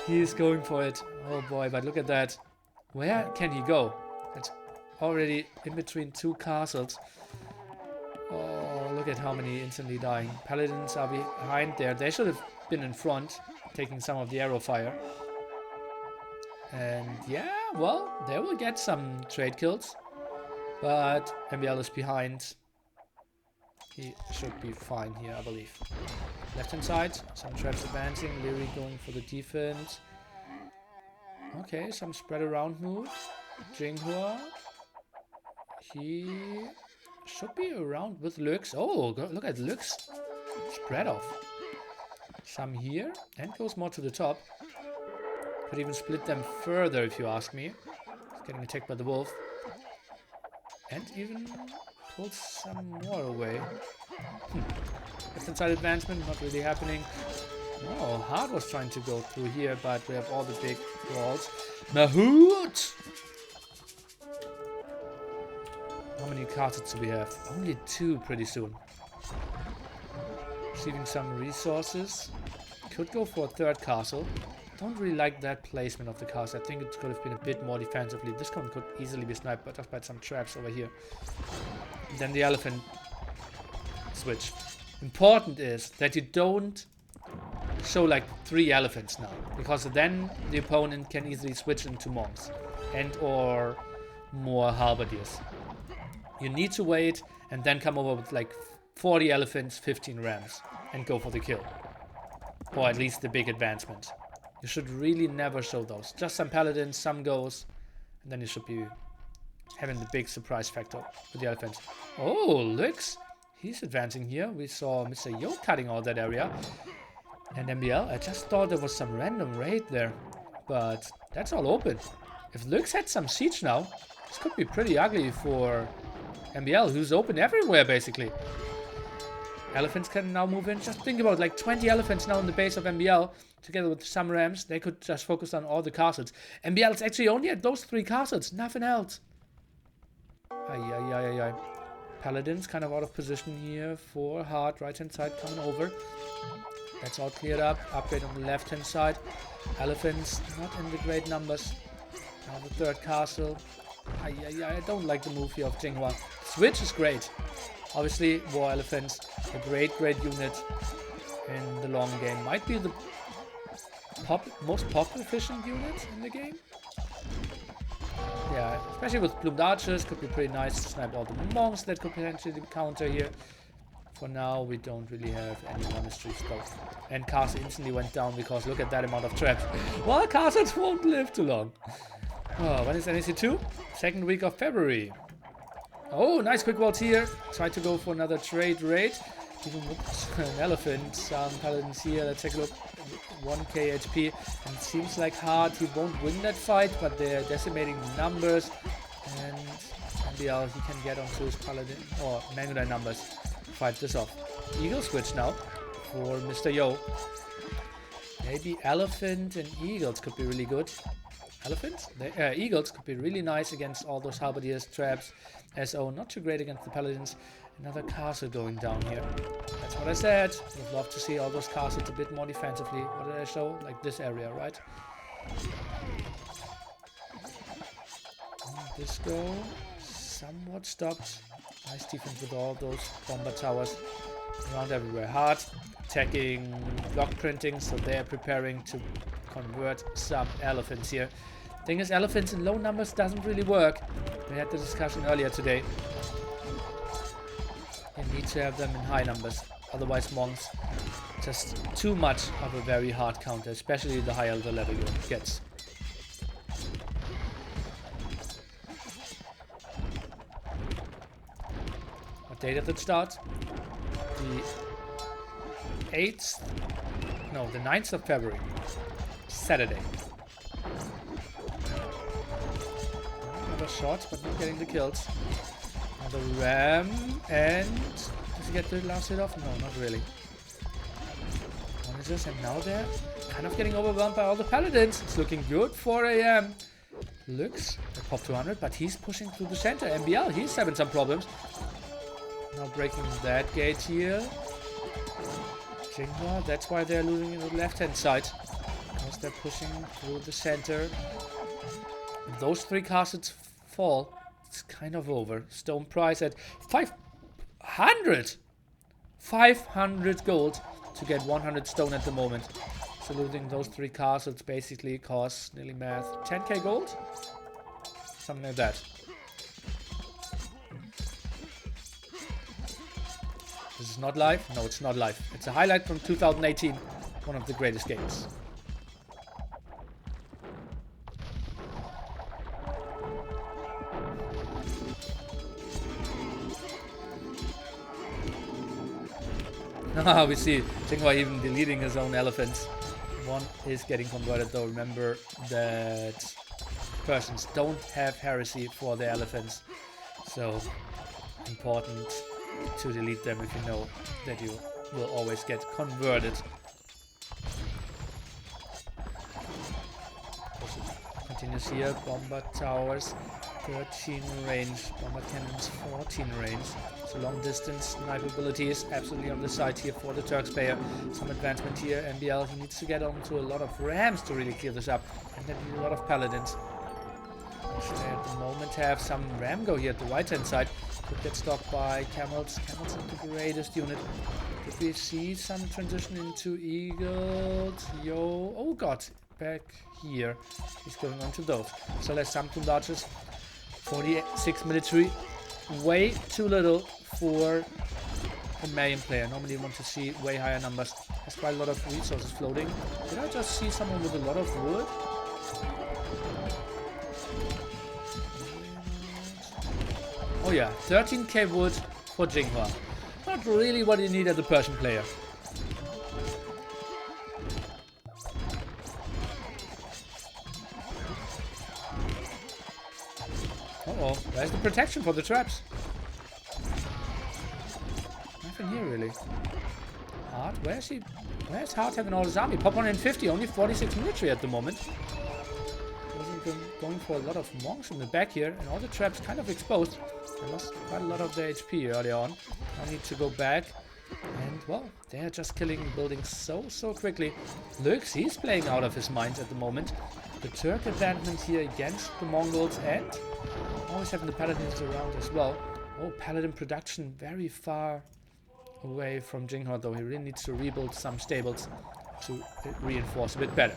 He's going for it. Oh boy, but look at that. Where can he go? That's already in between 2 castles. Oh, look at how many instantly dying. Paladins are behind there. They should have been in front, taking some of the arrow fire. And yeah, well, they will get some trade kills. But MBL is behind. He should be fine here, I believe. Left hand side, some traps advancing. Leary going for the defense. Okay, some spread around move. Jinghua. He should be around with Lux. Oh, look at Lux. Spread off. Some here. And goes more to the top. Could even split them further if you ask me. He's getting attacked by the wolf. And even pulls some more away. Left hand side advancement, not really happening. Oh, Hard was trying to go through here, but we have all the big walls. Mahout! How many castles do we have? Only 2 pretty soon. Receiving some resources. Could go for a 3rd castle. Don't really like that placement of the castle. I think it could have been a bit more defensively. This one could easily be sniped, but just by some traps over here. And then the elephant switch. Important is that you don't show like 3 elephants now, because then the opponent can easily switch into monks and or more halberdiers. You need to wait and then come over with like 40 elephants, 15 rams and go for the kill. Or at least the big advancement. You should really never show those. Just some paladins, some goes, and then you should be having the big surprise factor with the elephants. Oh, Lux! He's advancing here. We saw Mr. Yo cutting all that area. And MBL, I just thought there was some random raid there. But that's all open. If Lux had some siege now, this could be pretty ugly for MBL, who's open everywhere basically. Elephants can now move in. Just think about like 20 elephants now in the base of MBL. Together with some rams, they could just focus on all the castles. MBL is actually only at those 3 castles, nothing else. Ay. Paladins kind of out of position here for Hard. Right hand side coming over. That's all cleared up. Upgrade on the left hand side. Elephants not in the great numbers. Now the 3rd castle. I don't like the move here of Jinghua. Switch is great. Obviously, War Elephants, a great unit in the long game. Might be the most popular efficient unit in the game. Yeah, especially with Plumed Archers, could be pretty nice to snipe all the monks that could potentially counter here. For now, we don't really have any monasteries though. And Castle instantly went down because look at that amount of traps. Well, castles won't live too long. Oh, when is NAC 2? 2nd week of February. Oh, nice quick waltz here. Try to go for another trade raid. Even with an elephant. Some paladins here. Let's take a look. 1k HP. And it seems like Hard. He won't win that fight, but they're decimating numbers. And MBL, he can get onto his paladin or Mangudai numbers. Fight this off. Eagle switch now for Mr. Yo. Maybe elephant and eagles could be really good. Elephants? Eagles could be really nice against all those halberdiers, traps. SO not too great against the paladins. Another castle going down here. That's what I said. Would love to see all those castles a bit more defensively. What did I show? Like this area, right? This go somewhat stopped. Nice defense with all those bomber towers. Around everywhere. Hard attacking, block printing, so they're preparing to convert some elephants here. Thing is, elephants in low numbers doesn't really work. We had the discussion earlier today. You need to have them in high numbers. Otherwise, monks just too much of a very hard counter, especially the higher the level gets. What date did it start? The 8th? No, the 9th of February. Saturday. Another shot, but not getting the kills. Another ram, and does he get the last hit off? No, not really. One is this, and now they're kind of getting overwhelmed by all the paladins. It's looking good for AM. Looks, they pop 200, but he's pushing through the center. MBL, he's having some problems. Now breaking that gate here. Jinghua, that's why they're losing in the left-hand side. Because they're pushing through the center. If those 3 castles fall, it's kind of over. Stone price at 500! 500 gold to get 100 stone at the moment. So losing those 3 castles basically costs, nearly math, 10k gold? Something like that. This is not live? No, it's not live. It's a highlight from 2018. One of the greatest games. We see Jinghua even deleting his own elephants. One is getting converted though. Remember that Persians don't have heresy for their elephants. So important to delete them if you know that you will always get converted. Continues here. Bomber towers 13 range, bomber cannons 14 range. So long distance sniper ability is absolutely on the side here for the Turks player. Some advancement here. MBL, he needs to get onto a lot of rams to really clear this up, and then a lot of paladins. Actually, at the moment have some ram go here at the right hand side. Could get stopped by camels. Camels not the greatest unit. Did we see some transition into eagles? Yo, oh god, back here. He's going on to those. So there's some Kundaches. 46 military. Way too little for a main player. Normally you want to see way higher numbers. There's quite a lot of resources floating. Did I just see someone with a lot of wood? Oh yeah, 13k wood for Jinghua. Not really what you need as a Persian player. Uh-oh, where's the protection for the traps? Nothing here really. Hard, where's he? Where's Hard having all his army? Pop 150, only 46 military at the moment. Going for a lot of monks in the back here, and all the traps kind of exposed. They lost quite a lot of their HP earlier on. I need to go back, and well, they're just killing buildings so quickly. Lux, he's playing out of his mind at the moment. The Turk advancement here against the Mongols, and always having the paladins around as well. Oh, paladin production very far away from Jinghua though. He really needs to rebuild some stables to reinforce a bit better.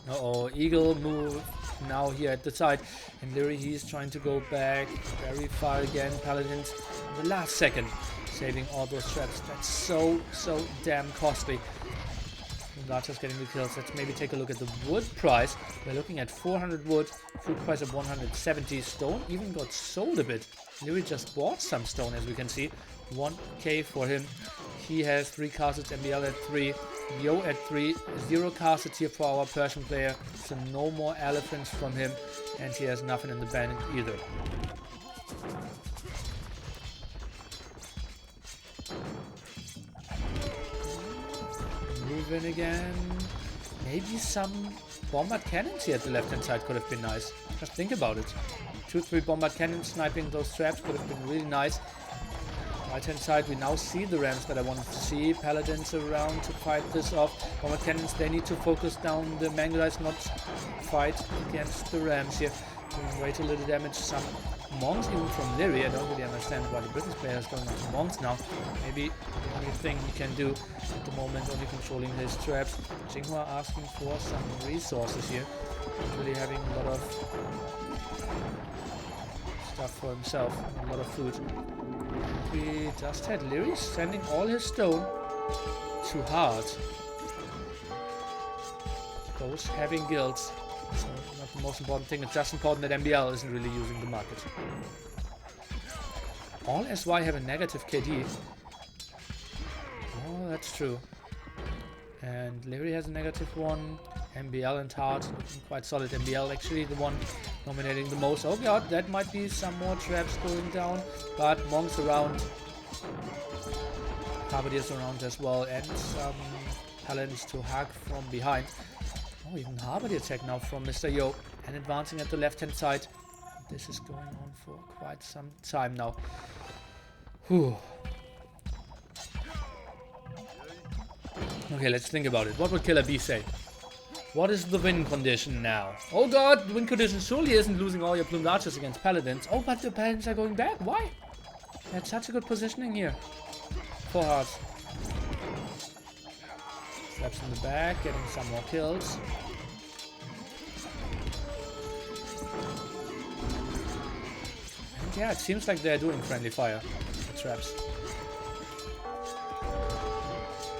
Uh-oh, Eagle move now here at the side. And Leary, he's trying to go back very far again. Paladins in the last second saving all those traps. That's so damn costly. Larcher's getting the kills. Let's maybe take a look at the wood price. We're looking at 400 wood, food price of 170. Stone even got sold a bit. Leary just bought some stone, as we can see. 1k for him. He has 3 castles, MBL at 3. Yo at 3, 0 castles here for our Persian player, so no more elephants from him, and he has nothing in the bank either. Move in again. Maybe some bombard cannons here at the left hand side could have been nice. Just think about it. 2-3 bombard cannons sniping those traps could have been really nice. Right hand side, we now see the rams that I wanted to see. Paladins around to fight this off. Bombard cannons, they need to focus down the Mangalites, not fight against the rams here. Doing way too little damage. Some Monks even from Leary. I don't really understand why the British player is going on to Monks now. Maybe the only thing he can do at the moment, only controlling his traps. Jinghua asking for some resources here. Not really having a lot of stuff for himself, a lot of food. We just had Leary sending all his stone to hard. Those having guilds. So not the most important thing, it's just important that MBL isn't really using the market. All SY have a negative KD. Oh, that's true. And Leary has a negative one. MBL and Hard looking quite solid. MBL actually the one dominating the most. Oh god, that might be some more traps going down. But Monks around. Harvardier's around as well. And some talents to hack from behind. Oh, even Harvardier attack now from Mr. Yo. And advancing at the left hand side. This is going on for quite some time now. Whew. Okay, let's think about it. What would Killer B say? What is the win condition now? Oh god, the win condition surely isn't losing all your plumed archers against paladins. Oh, but the paladins are going back. Why? That's such a good positioning here. 4 hearts. Slaps in the back, getting some more kills. And yeah, it seems like they're doing friendly fire. The traps.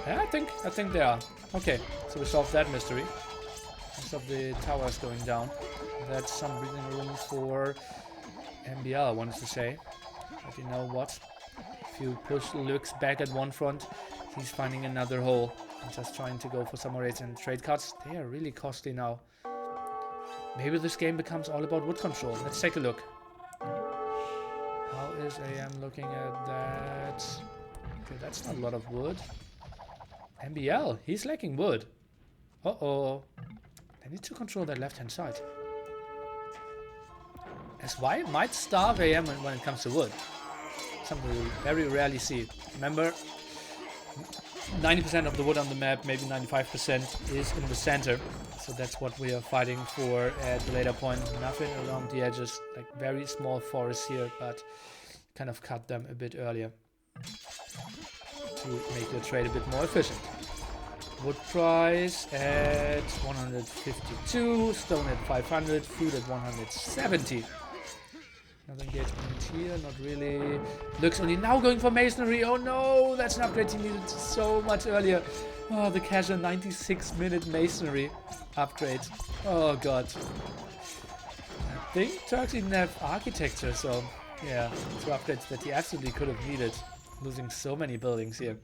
Yeah, I think they are. Okay, so we solved that mystery. Most of the towers going down. That's some breathing room for MBL, I wanted to say. But you know what? If you push Lux back at one front, he's finding another hole. And just trying to go for some more raids and trade cuts. They are really costly now. Maybe this game becomes all about wood control. Let's take a look. How is AM looking at that? Okay, that's not a lot of wood. MBL, he's lacking wood. Uh-oh. They need to control that left-hand side. SY might starve AM when it comes to wood. Something we very rarely see. Remember, 90% of the wood on the map, maybe 95%, is in the center. So that's what we are fighting for at the later point. Nothing along the edges, like very small forests here, but kind of cut them a bit earlier to make the trade a bit more efficient. Wood price at 152, stone at 500, food at 170. Another engagement here, not really. Looks only now going for masonry. Oh no, that's an upgrade he needed so much earlier. Oh, the casual 96-minute masonry upgrade. Oh god. I think Turks even have architecture, so yeah, 2 upgrades that he absolutely could have needed. Losing so many buildings here.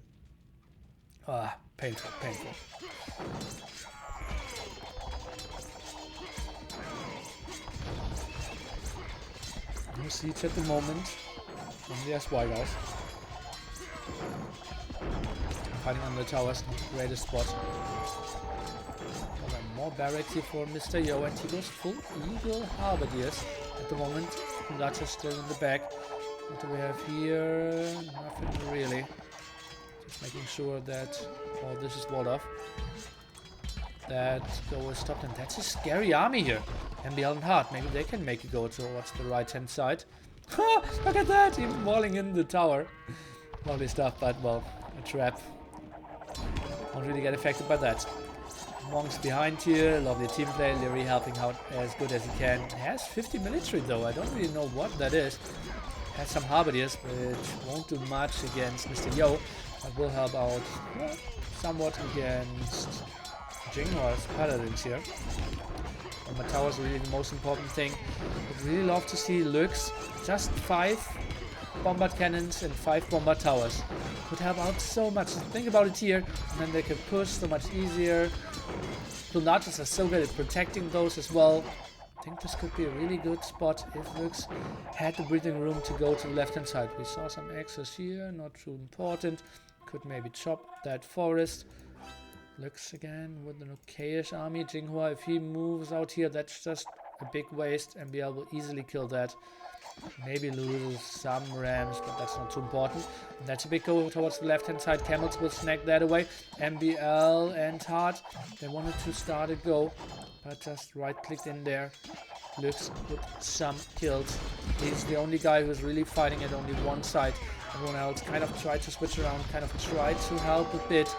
Ah, painful, painful. No siege at the moment from the SY guys. Fighting on the towers, not the greatest spot. More barracks here for Mr. Yo, and he goes full Eagle Halberdiers at the moment. Dutch still in the back. What do we have here? Nothing really. Just making sure that all this is walled off. That go is stopped, and that's a scary army here. MBL and Hart, maybe they can make a go towards the right hand side. Ha! Look at that! Even walling in the tower. Lovely stuff, but well, a trap. Won't really get affected by that. Monks behind here, lovely team play. Leary helping out as good as he can. Has 50 military though, I don't really know what that is. Has some Harbardiers, which won't do much against Mr. Yo. But will help out somewhat against Jinghua's paladins here. And my tower is really the most important thing. I'd really love to see Lux. Just 5 bombard cannons and 5 bombard towers. Could help out so much. Think about it here, and then they can push so much easier. Lunatus are so good at protecting those as well. I think this could be a really good spot if Lux had the breathing room to go to the left hand side. We saw some access here, not too important. Could maybe chop that forest. Lux again with an okayish army. Jinghua, if he moves out here, that's just a big waste. MBL will easily kill that. Maybe loses some rams, but that's not too important. And that's a big go towards the left hand side. Camels will snag that away. MBL and Hart, they wanted to start a go, but just right-clicked in there. Looks with some kills. He's the only guy who's really fighting at only one side. Everyone else kind of tried to switch around, kind of tried to help a bit.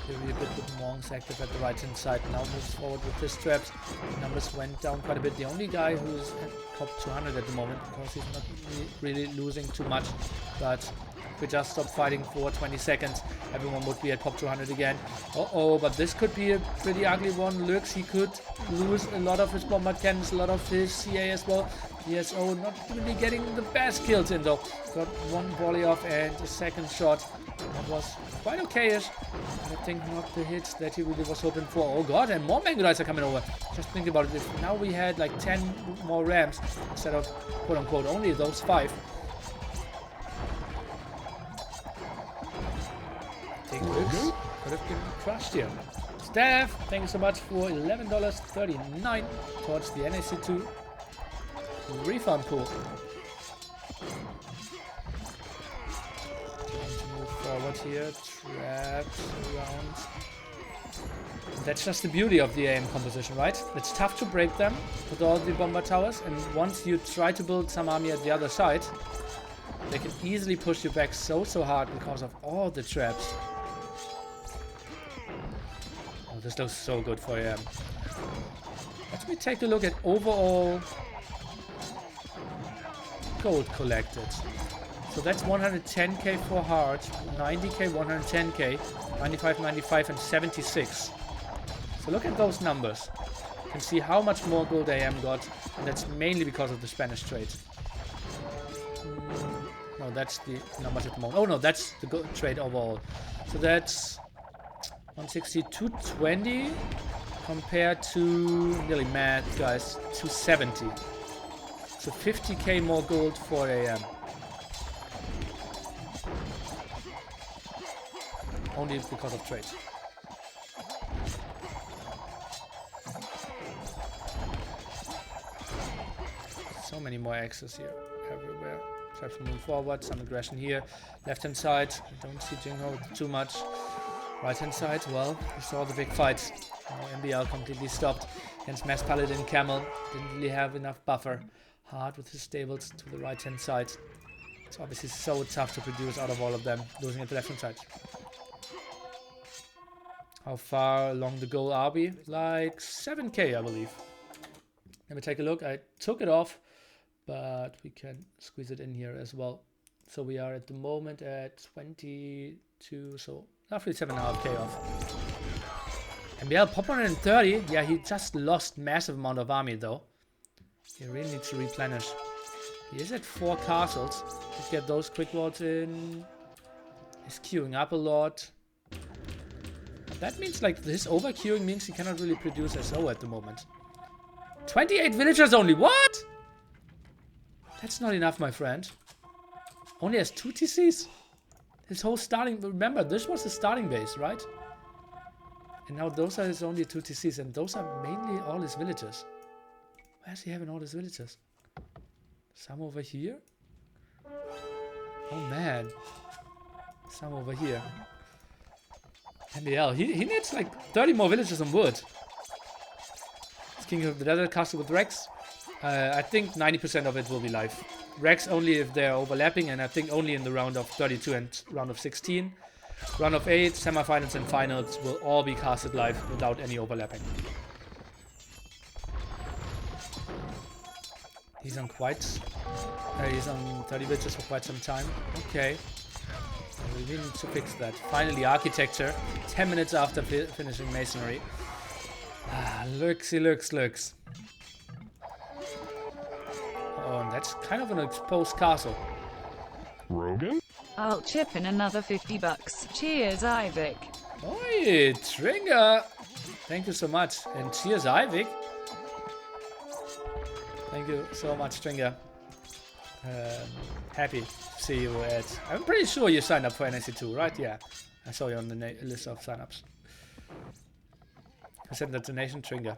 Maybe a bit with Monks active at the right hand side. Now moves forward with his traps. Numbers went down quite a bit. The only guy who's at top 200 at the moment, because he's not really losing too much. But if we just stop fighting for 20 seconds, everyone would be at top 200 again. Uh-oh, but this could be a pretty ugly one. Lurks, he could lose a lot of his bombard cannons, a lot of his CA as well. ESO not really getting the best kills in though. Got one volley off and a second shot. That was quite okay-ish. I think not the hits that he really was hoping for. Oh god, and more Mangolites are coming over. Just think about it. If now we had like 10 more rams instead of quote-unquote only those 5. I think this could have been crushed here. Steph, thank you so much for $11.39 towards the NAC2 refund pool. Forward here, traps around. That's just the beauty of the AM composition, right? It's tough to break them with all the bomber towers, and once you try to build some army at the other side, they can easily push you back so hard because of all the traps. Oh, this looks so good for AM. Let me take a look at overall gold collected. So that's 110k for hard, 90k, 110k, 95, 95, and 76. So look at those numbers. You can see how much more gold AM got, and that's mainly because of the Spanish trade. No, that's the numbers at the moment. Oh no, that's the gold trade overall. So that's 160, 220 compared to, nearly mad guys, 270. So 50k more gold for AM. Only because of trade. So many more axes here, everywhere. Try to move forward, some aggression here. Left hand side, I don't see Jingho too much. Right hand side, well, we saw the big fight. Now MBL completely stopped against Mass Paladin Camel. Didn't really have enough buffer. Hard with his stables to the right hand side. It's obviously so tough to produce out of all of them, losing at the left hand side. How far along the goal are we? Like 7k, I believe. Let me take a look. I took it off, but we can squeeze it in here as well. So we are at the moment at 22, so roughly 7.5k off. MBL pop 130. Yeah, he just lost massive amount of army though. He really needs to replenish. He is at 4 castles. Let's get those quick walls in. He's queuing up a lot. That means like this overqueuing means he cannot really produce SO at the moment. 28 villagers only, what? That's not enough, my friend. Only has 2 TCs? His whole starting, remember, this was the starting base, right? And now those are his only 2 TCs, and those are mainly all his villagers. Where's he having all his villagers? Some over here? Oh man. Some over here. MBL, he needs like 30 more villages on wood. It's King of the Desert Castle with Rex. I think 90% of it will be live. Rex only if they're overlapping, and I think only in the round of 32 and round of 16. Round of 8, semifinals and finals will all be casted live without any overlapping. He's on he's on 30 villages for quite some time. Okay. We really need to fix that. Finally, architecture. 10 minutes after finishing masonry. Ah, looks. Oh, and that's kind of an exposed castle. Rogan? I'll chip in another $50. Cheers, Ivik. Oi, Tringer! Thank you so much. And cheers, Ivik. Thank you so much, Stringer. Happy to see you at... I'm pretty sure you signed up for NAC2, right? Yeah. I saw you on the list of signups. I sent that donation, Stringer.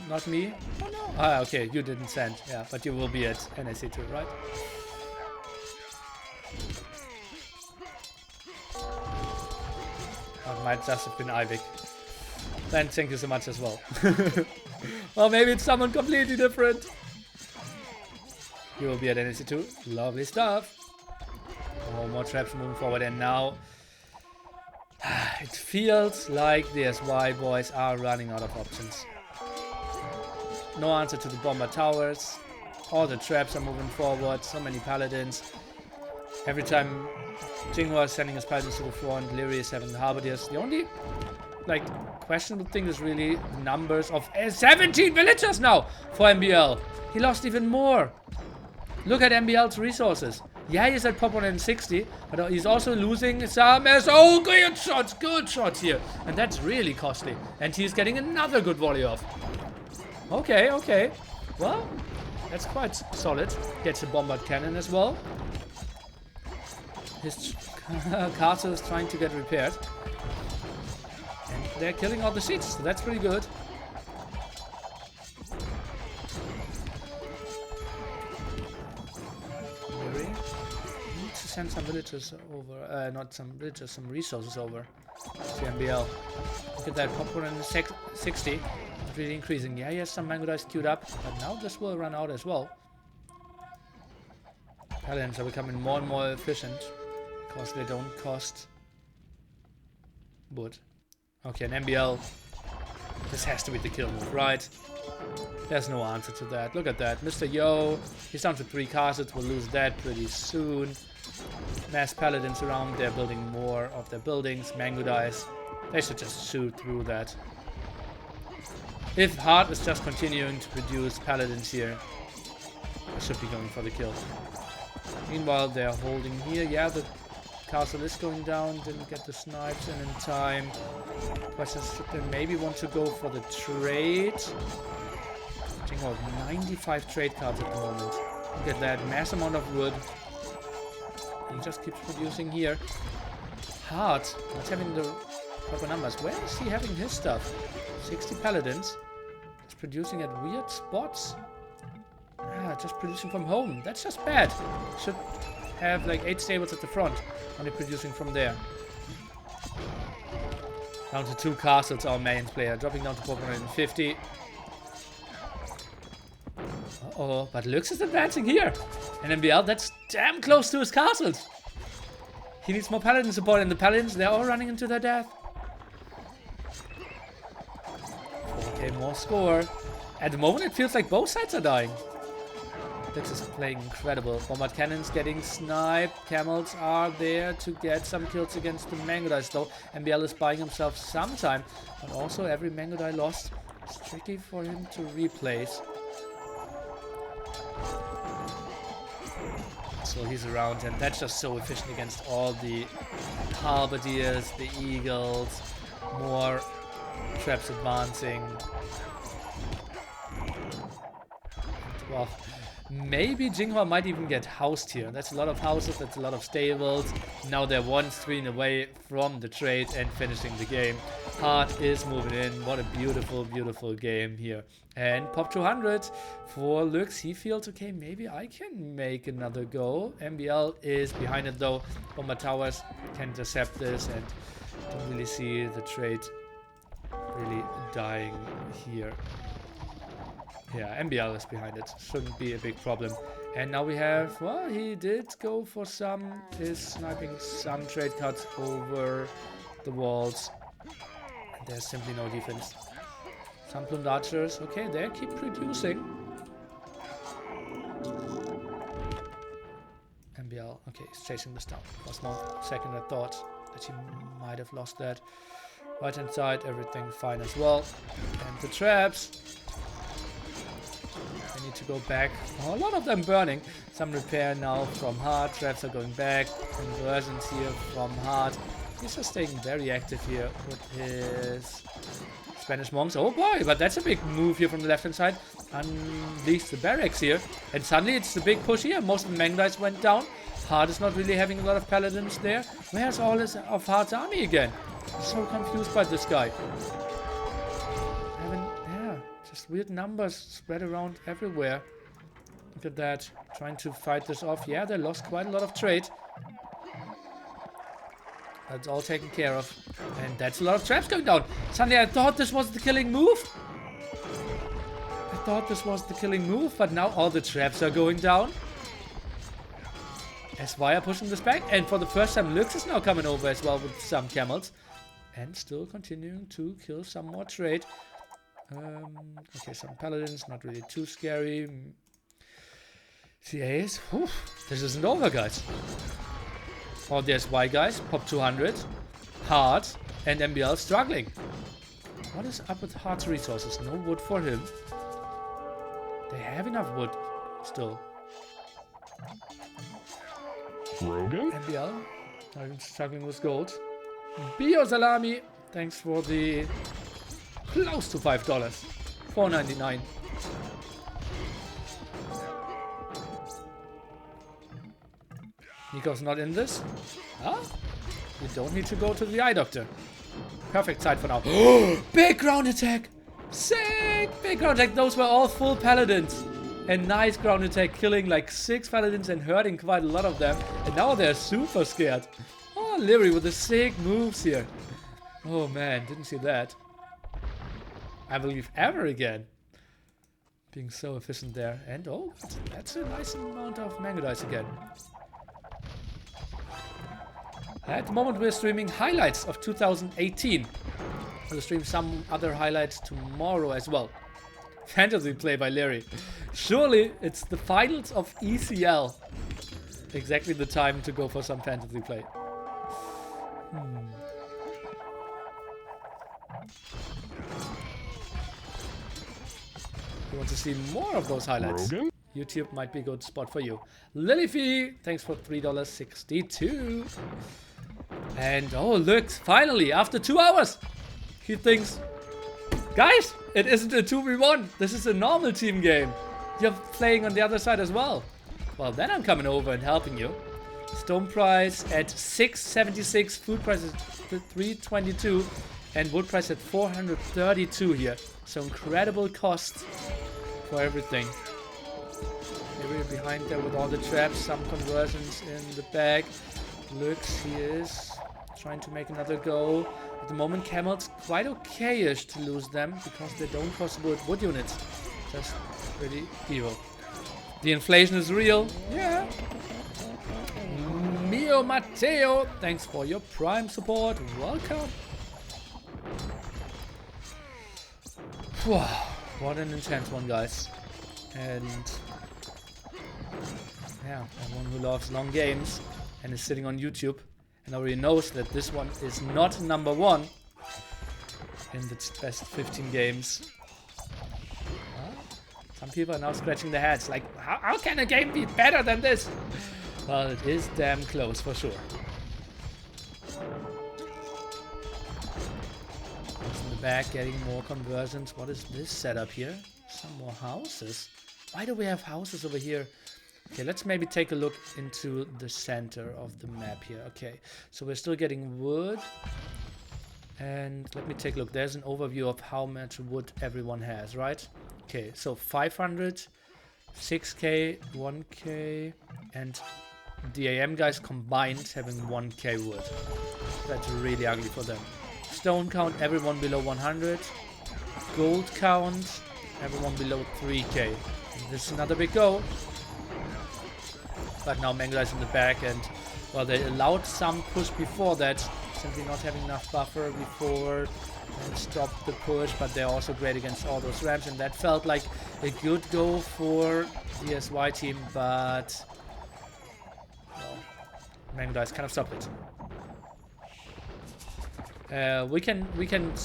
Not me? Oh no. Ah, okay, you didn't send. Yeah, but you will be at NAC2, right? That might just have been Ivik. Then thank you so much as well. Or maybe it's someone completely different. You will be at NSC 2. Lovely stuff. Oh, more traps moving forward, and now it feels like the SY boys are running out of options. No answer to the bomber towers. All the traps are moving forward. So many paladins. Every time Jinghua is sending his paladins to the front, Lyri is having the halberdiers. The only like questionable thing is really the numbers of 17 villagers now for MBL. He lost even more. Look at MBL's resources. Yeah, he's at pop 160, but he's also losing some good shots here. And that's really costly. And he's getting another good volley off. Okay, okay. Well, that's quite solid. Gets a bombard cannon as well. His castle is trying to get repaired. And they're killing all the seats, so that's pretty good. Send some villagers over, not some villagers, some resources over to MBL. Look at that, popcorn in 60, not really increasing. Yeah, he has some mango dice queued up, but now this will run out as well. Paladins are becoming more and more efficient because they don't cost wood. Okay, and MBL, this has to be the kill move, right? There's no answer to that. Look at that, Mr. Yo, he's down to 3 castles, we'll lose that pretty soon. Mass paladins around, they're building more of their buildings. Mango dice, they should just shoot through that. If Hart is just continuing to produce paladins here, I should be going for the kill. Meanwhile, they're holding here. Yeah, the castle is going down. Didn't get the snipes in time. Question is, should they maybe want to go for the trade? Jingle, 95 trade cards at the moment. Look at that, mass amount of wood. He just keeps producing here. Hart, not having the proper numbers. Where is he having his stuff? 60 paladins. Just producing at weird spots. Ah, just producing from home. That's just bad. Should have like 8 stables at the front. Only producing from there. Down to 2 castles, our main player. Dropping down to 450. Uh-oh, but Lux is advancing here. And MBL, that's damn close to his castles. He needs more paladin support, and the paladins, they're all running into their death. Okay, more score. At the moment, it feels like both sides are dying. Lux is playing incredible. Bombard cannons getting sniped. Camels are there to get some kills against the Mango Dice, though. MBL is buying himself some time. But also, every Mango Die lost is tricky for him to replace. So he's around, and that's just so efficient against all the halberdiers, the eagles, more traps advancing. Well, maybe Jinghua might even get housed here. That's a lot of houses, that's a lot of stables. Now they're one screen away from the trade and finishing the game. Hart is moving in. What a beautiful, beautiful game here. And pop 200 for Lux. He feels, okay, maybe I can make another go. MBL is behind it though. Bomber towers can intercept this, and don't really see the trade really dying here. Yeah, MBL is behind it. Shouldn't be a big problem. And now we have, well, he did go for some, is sniping some trade cuts over the walls. And there's simply no defense. Some plumed archers, okay, they keep producing. MBL, okay, he's chasing this down. For a small second I thought that he might have lost that. Right hand side, everything fine as well. And the traps, they need to go back. Oh, a lot of them burning. Some repair now from Hart. Traps are going back. Conversions here from Hart. He's just staying very active here with his Spanish monks. Oh boy, but that's a big move here from the left hand side. Unleash the barracks here. And suddenly it's the big push here. Most of the Mangdites went down. Hart is not really having a lot of paladins there. Where's all his of Hart's army again? I'm so confused by this guy. Yeah, just weird numbers spread around everywhere. Look at that. Trying to fight this off. Yeah, they lost quite a lot of trade. That's all taken care of. And that's a lot of traps going down. Suddenly I thought this was the killing move. But now all the traps are going down. SY are pushing this back. And for the first time, Lux is now coming over as well with some camels. And still continuing to kill some more trade. Okay, some paladins, not really too scary. CAs, whew, this isn't over, guys. Oh, there's Y guys, pop 200. Hard, and MBL struggling. What is up with Hard's resources? No wood for him. They have enough wood still. Rogan? MBL, not even struggling with gold. Bio Salami, thanks for the close to $5. $4.99. Nico's not in this. Huh? You don't need to go to the eye doctor. Perfect side for now. Big ground attack! Sick! Big ground attack. Those were all full paladins. And nice ground attack, killing like 6 paladins and hurting quite a lot of them. And now they're super scared. Oh, Leary with the sick moves here. Oh man, didn't see that. I believe ever again. Being so efficient there. And oh, that's a nice amount of mango dice again. At the moment we're streaming highlights of 2018. We'll stream some other highlights tomorrow as well. Fantasy play by Larry. Surely it's the finals of ECL. Exactly the time to go for some fantasy play. You want to see more of those highlights? Rogan? YouTube might be a good spot for you. Lilyfee, thanks for $3.62. And oh look, finally, after 2 hours, he thinks, guys, it isn't a 2v1. This is a normal team game. You're playing on the other side as well. Well, then I'm coming over and helping you. Stone price at 676, food price at 322, and wood price at 432 here. So incredible cost for everything. We're behind there with all the traps, some conversions in the back. Looks, he is trying to make another go. At the moment, camels quite okay-ish to lose them because they don't cost wood units. Just pretty evil. The inflation is real. Yeah. Mio Matteo, thanks for your Prime support. Welcome. Wow, what an intense one, guys. And yeah, someone who loves long games and is sitting on YouTube and already knows that this one is not #1 in the best 15 games. Some people are now scratching their heads like, how can a game be better than this? Well, it is damn close for sure. In the back, getting more conversions. What is this setup here? Some more houses. Why do we have houses over here? Okay, let's maybe take a look into the center of the map here. Okay, so we're still getting wood. And let me take a look. There's an overview of how much wood everyone has, right? Okay, so 500, 6k, 1k, and the AM guys combined having 1k wood. That's really ugly for them. Stone count, everyone below 100. Gold count, everyone below 3k. This is another big go. But now Mangala is in the back, and well, they allowed some push before that, simply not having enough buffer before and stopped the push, but they're also great against all those ramps, and that felt like a good go for the SY team, but well, Mangala kind of stopped it. We can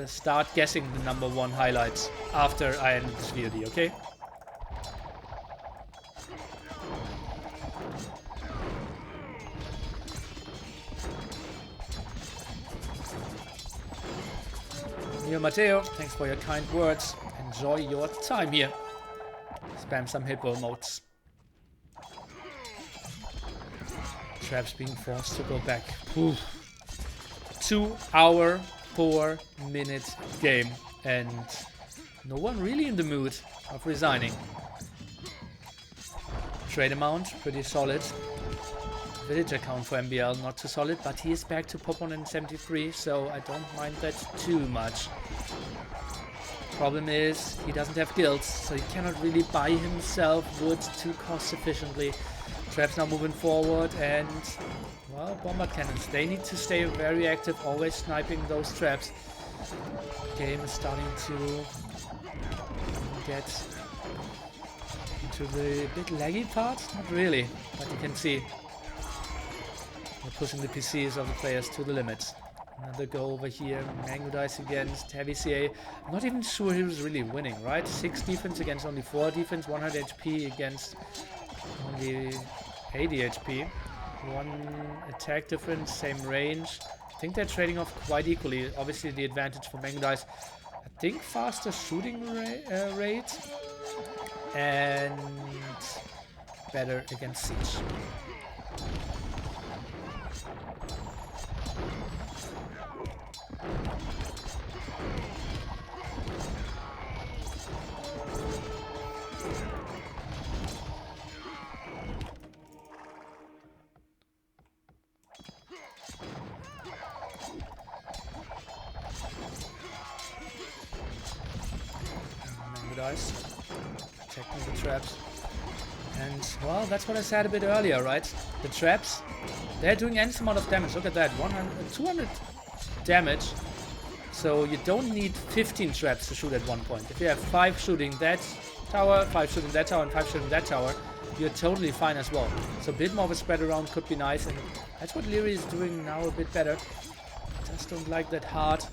start guessing the #1 highlights after I end this VOD, okay? Mio Matteo, thanks for your kind words. Enjoy your time here. Spam some hippo emotes. Traps being forced to go back. Oof. 2 hour, 4 minute game, and no one really in the mood of resigning. Trade amount, pretty solid. villager count for MBL, not too solid, but he is back to pop 173, so I don't mind that too much. Problem is, he doesn't have guilds, so he cannot really buy himself wood to cost sufficiently. Traps now moving forward, and, well, bombard cannons. They need to stay very active, always sniping those traps. Game is starting to get into the bit laggy part. Not really, but you can see we're pushing the PCs of the players to the limits. Another go over here. Mango Dice against Heavy CA. I'm not even sure he was really winning, right? 6 defense against only 4 defense, 100 HP against only 80 HP. 1 attack difference, same range. I think they're trading off quite equally. Obviously the advantage for Mango Dice, I think faster shooting rate and better against Siege. Dice, protecting the traps, and well, that's what I said a bit earlier, right? The traps, they're doing any amount of damage. Look at that, 200 damage. So you don't need 15 traps to shoot at one point. If you have 5 shooting that tower, 5 shooting that tower, and 5 shooting that tower, you're totally fine as well. So a bit more of a spread around could be nice, and that's what Leary is doing now a bit better. Just don't like that hard.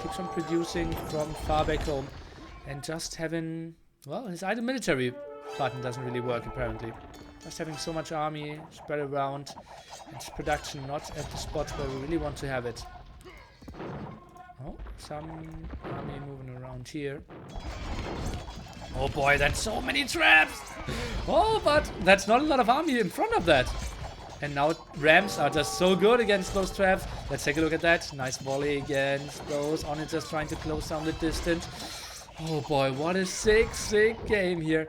Keeps on producing from far back home. And just having, well, his idle military button doesn't really work apparently. Just having so much army spread around and production not at the spots where we really want to have it. Oh, some army moving around here. Oh boy, that's so many traps! Oh, but that's not a lot of army in front of that. And now Rams are just so good against those traps. Let's take a look at that. Nice volley against those. Onagers trying to close down the distance. Oh boy, what a sick game here.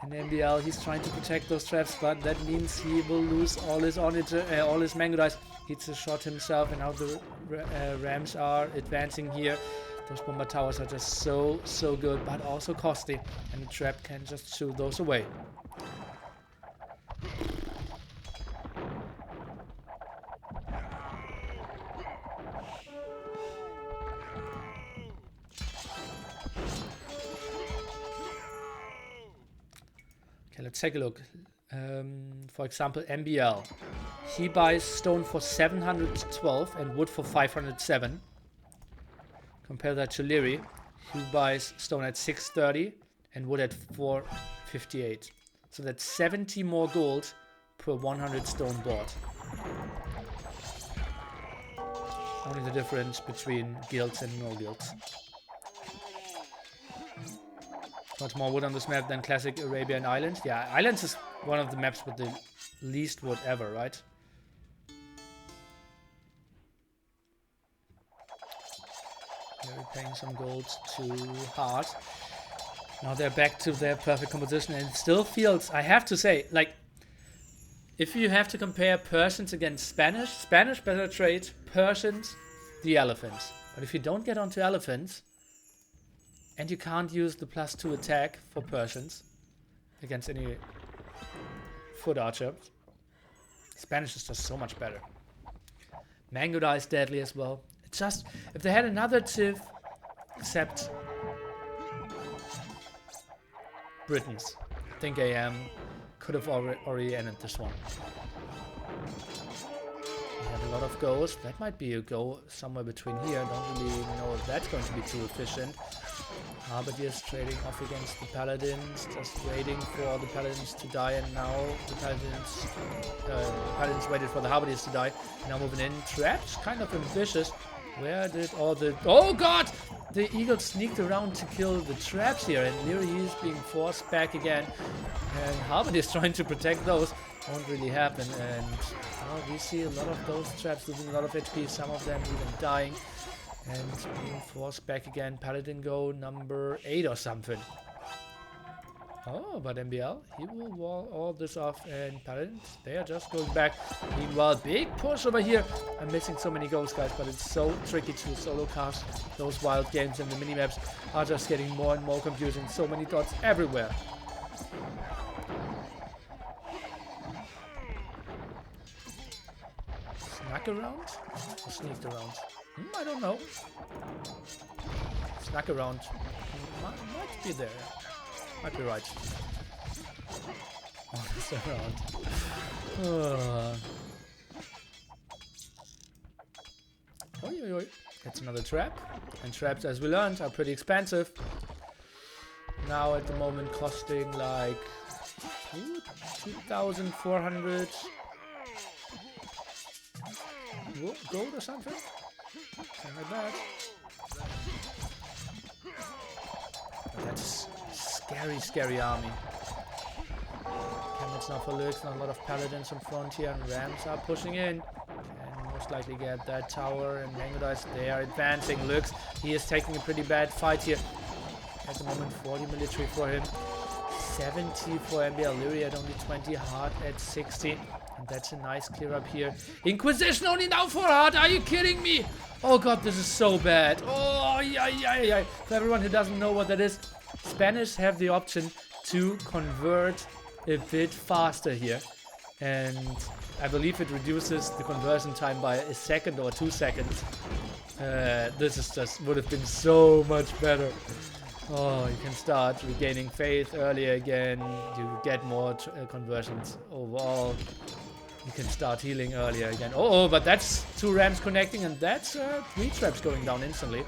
And MBL, he's trying to protect those traps, but that means he will lose all his all his Mango Dice. Hits a shot himself, and now the Rams are advancing here. Those bomber towers are just so good, but also costly. And the trap can just shoo those away. Okay, let's take a look. For example, MBL. He buys stone for 712 and wood for 507. Compare that to Leary, who buys stone at 630 and wood at 458. So that's 70 more gold per 100 stone bought. Only the difference between guilds and no guilds. Much more wood on this map than classic Arabian Islands. Yeah, Islands is one of the maps with the least wood ever, right? They're paying some gold too hard. Now they're back to their perfect composition, and it still feels, I have to say, like, if you have to compare Persians against Spanish better trade, Persians, the elephants. But if you don't get onto elephants, and you can't use the +2 attack for Persians against any foot archer, Spanish is just so much better. Mango Dice deadly as well. It's just, if they had another Civ, except Britons, I think AM could have already ended this one. We have a lot of goes. That might be a go somewhere between here. Don't really know if that's going to be too efficient. Halberdiers trading off against the Paladins, just waiting for the Paladins to die, and now the Paladins waited for the Halberdiers to die. Now moving in, traps, kind of ambitious. Where did all the... Oh god! The Eagles sneaked around to kill the traps here, and Leary is being forced back again. And Halberdiers trying to protect those. Won't really happen, and we see a lot of those traps losing a lot of HP, some of them even dying. And being forced back again. Paladin go number 8 or something. Oh, but MBL, he will wall all this off, and Paladins, they are just going back. Meanwhile, big push over here. I'm missing so many goals, guys, but it's so tricky to solo cast those wild games, and the minimaps are just getting more and more confusing. So many dots everywhere. Snuck around? Or sneaked around? I don't know. Snuck around. Might be there. Might be right. Oh, it's around. Oi, oi, oi. That's another trap. And traps, as we learned, are pretty expensive. Now at the moment costing like 2,400 gold or something. Something like that. But that's scary, scary army. Camels now for Lux, not a lot of paladins in front here, and Rams are pushing in. Can most likely get that tower, and Mangodise, they are advancing. Lux, he is taking a pretty bad fight here. At the moment, 40 military for him. 70 for MBL Lyria at only 20, Hard at 60. And that's a nice clear up here. Inquisition only now for Hard, are you kidding me? Oh god, this is so bad. Oh, yeah. For everyone who doesn't know what that is, Spanish have the option to convert a bit faster here. And I believe it reduces the conversion time by a second or 2 seconds. This is just, would have been so much better. Oh, you can start regaining faith earlier again. You get more conversions overall. You can start healing earlier again. Oh, but that's 2 Rams connecting, and that's 3 traps going down instantly.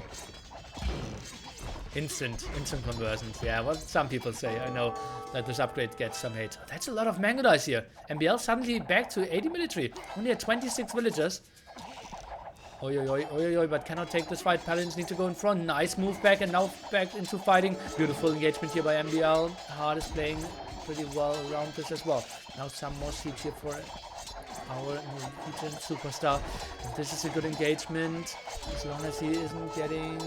Instant conversions. Yeah, what some people say. I know that this upgrade gets some hate. That's a lot of Mangodise here. MBL suddenly back to 80 military. Only at 26 villagers. Oi, but cannot take this fight. Paladins need to go in front. Nice move back, and now back into fighting. Beautiful engagement here by MBL. Hard is playing pretty well around this as well. Now some more siege here for our Norwegian superstar. And this is a good engagement, as long as he isn't getting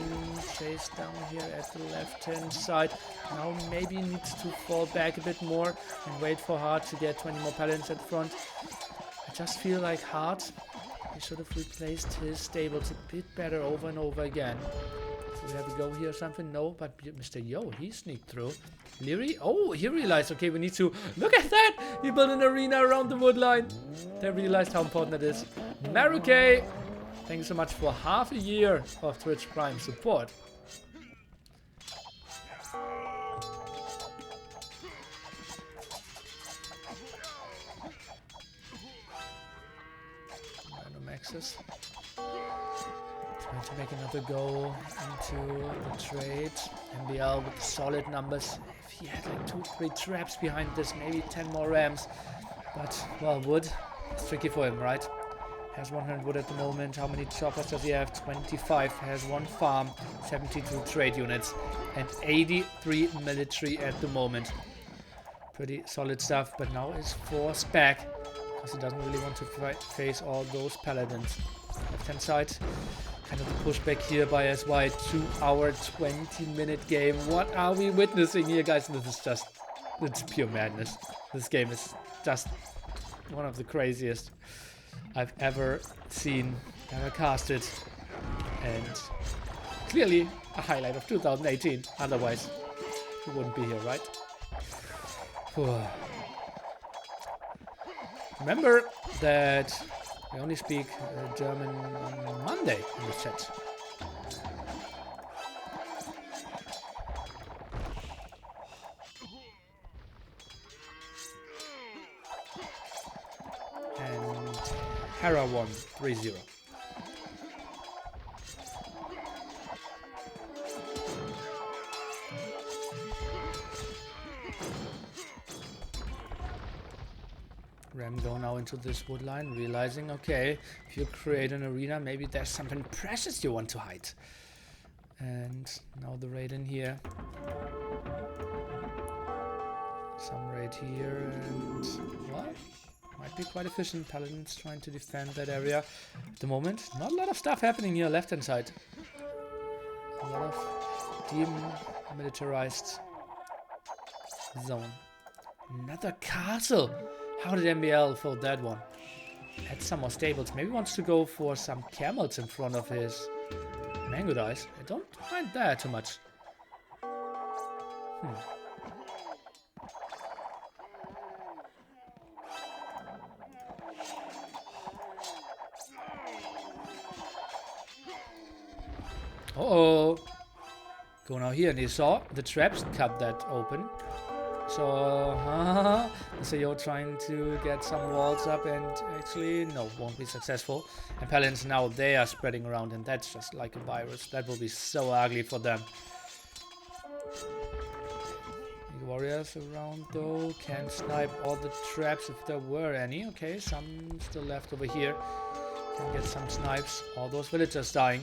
chased down here at the left-hand side. Now maybe needs to fall back a bit more and wait for Hard to get 20 more Paladins at front. I just feel like Hard, he should have replaced his stables a bit better over and over again. So we have a go here or something? No, but Mr. Yo, he sneaked through. Leary? Oh, he realized, okay, we need to... Look at that! He built an arena around the wood line. They realized how important that is. Maruke! Thank you so much for half a year of Twitch Prime support. Random access. Trying to make another go into the trade. MBL with solid numbers. If he had like 2-3 traps behind this, maybe 10 more Rams. But, well, wood, it's tricky for him, right? Has 100 wood at the moment. How many choppers does he have? 25. Has 1 farm, 72 trade units, and 83 military at the moment. Pretty solid stuff, but now is forced back because he doesn't really want to face all those paladins. Left-hand side. Kind of the pushback here by SY. 2-hour, 20-minute game. What are we witnessing here, guys? This is just... it's pure madness. This game is just one of the craziest I've ever seen, ever casted. And clearly a highlight of 2018. Otherwise, we wouldn't be here, right? Remember that we only speak German on Monday in the chat. And Hera won 3-0. Ram go now into this wood line, realizing, okay, if you create an arena, maybe there's something precious you want to hide. And now the raid in here. Some raid here, and well, might be quite efficient. Paladins trying to defend that area. At the moment, not a lot of stuff happening here left hand side. A lot of demilitarized zone. Another castle. How did MBL fold that one? Add some more stables. Maybe wants to go for some camels in front of his mango dice. I don't mind that too much. Uh-oh. Go now here, and he saw the traps cut that open. So, you're trying to get some walls up, and actually, no, won't be successful. And paladins now, they are spreading around, and that's just like a virus. That will be so ugly for them. The warriors around, though, can snipe all the traps if there were any. Okay, some still left over here. Can get some snipes. All those villagers dying.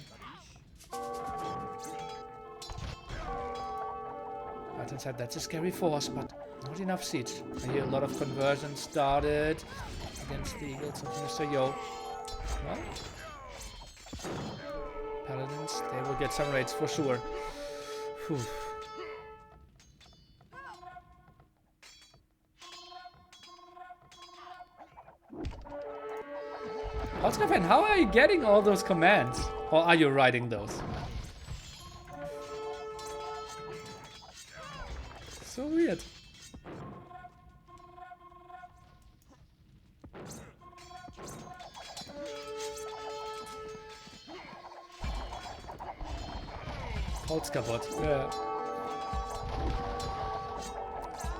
Right inside, that's a scary force, but not enough siege. I hear a lot of conversions started against the eagles of Mr. Yo. Well, paladins, they will get some raids for sure. Whew. Oscar, how are you getting all those commands? Or are you writing those? So weird. Holz kaputt. Yeah.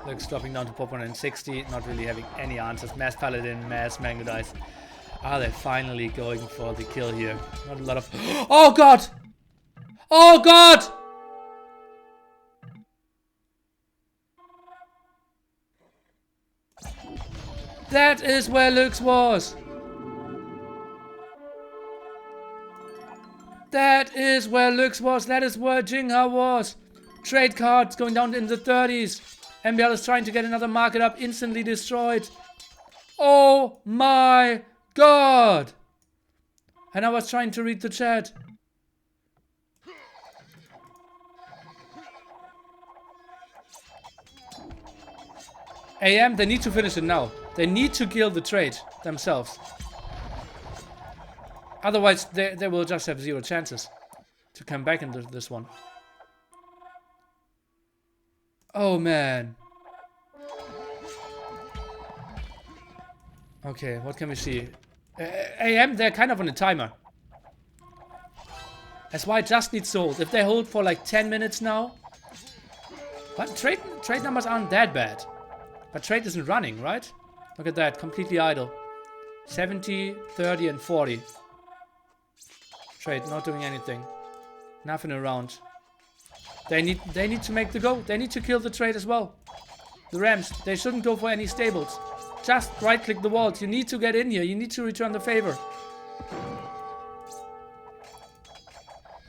Looks dropping down to pop 160, not really having any answers. Mass Paladin, Mass Mango Dice. Are they finally going for the kill here? Not a lot of... Oh god! Oh god! That is where Lux was! That is where Lux was. That is where Jingha was. Trade cards going down in the 30s. MBL is trying to get another market up. Instantly destroyed. Oh my god. And I was trying to read the chat. AM, they need to finish it now. They need to kill the trade themselves. Otherwise, they will just have zero chances to come back into this one. Oh, man. Okay, what can we see? AM, they're kind of on a timer. That's why it just needs to hold. If they hold for like 10 minutes now... But trade numbers aren't that bad. But trade isn't running, right? Look at that, completely idle. 70, 30 and 40. Trade, not doing anything. Nothing around. They need to make the go. They need to kill the trade as well. The Rams, they shouldn't go for any stables. Just right click the walls. You need to get in here. You need to return the favor.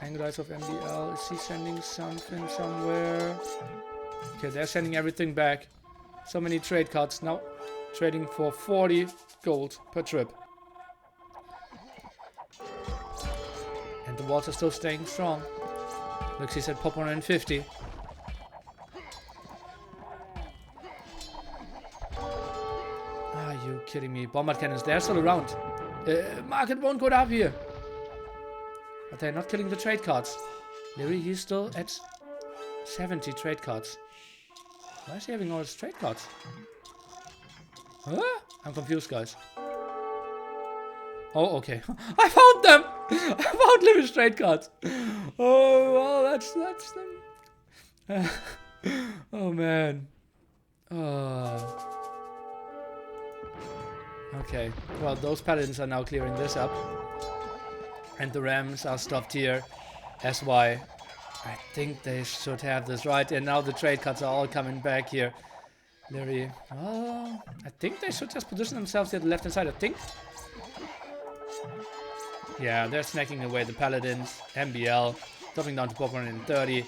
Angle of MDL. Is he sending something somewhere? Okay, they're sending everything back. So many trade cards now. Trading for 40 gold per trip. And the walls are still staying strong. Looks, he said pop 150. Are you kidding me? Bombard cannons, they're still around. Market won't go up here. But they're not killing the trade cards. Leary, he's still at 70 trade cards. Why is he having all his trade cards? Huh? I'm confused, guys. Oh, okay. I found them! I found Leary's trade cards. Oh, well, that's them. Oh, man. Oh. Okay. Well, those paladins are now clearing this up. And the Rams are stopped here. That's why I think they should have this right. And now the trade cards are all coming back here. Leary. Oh, I think they should just position themselves here at the left hand side, I think. Yeah, they're snacking away the paladins. MBL. Dropping down to pop 130.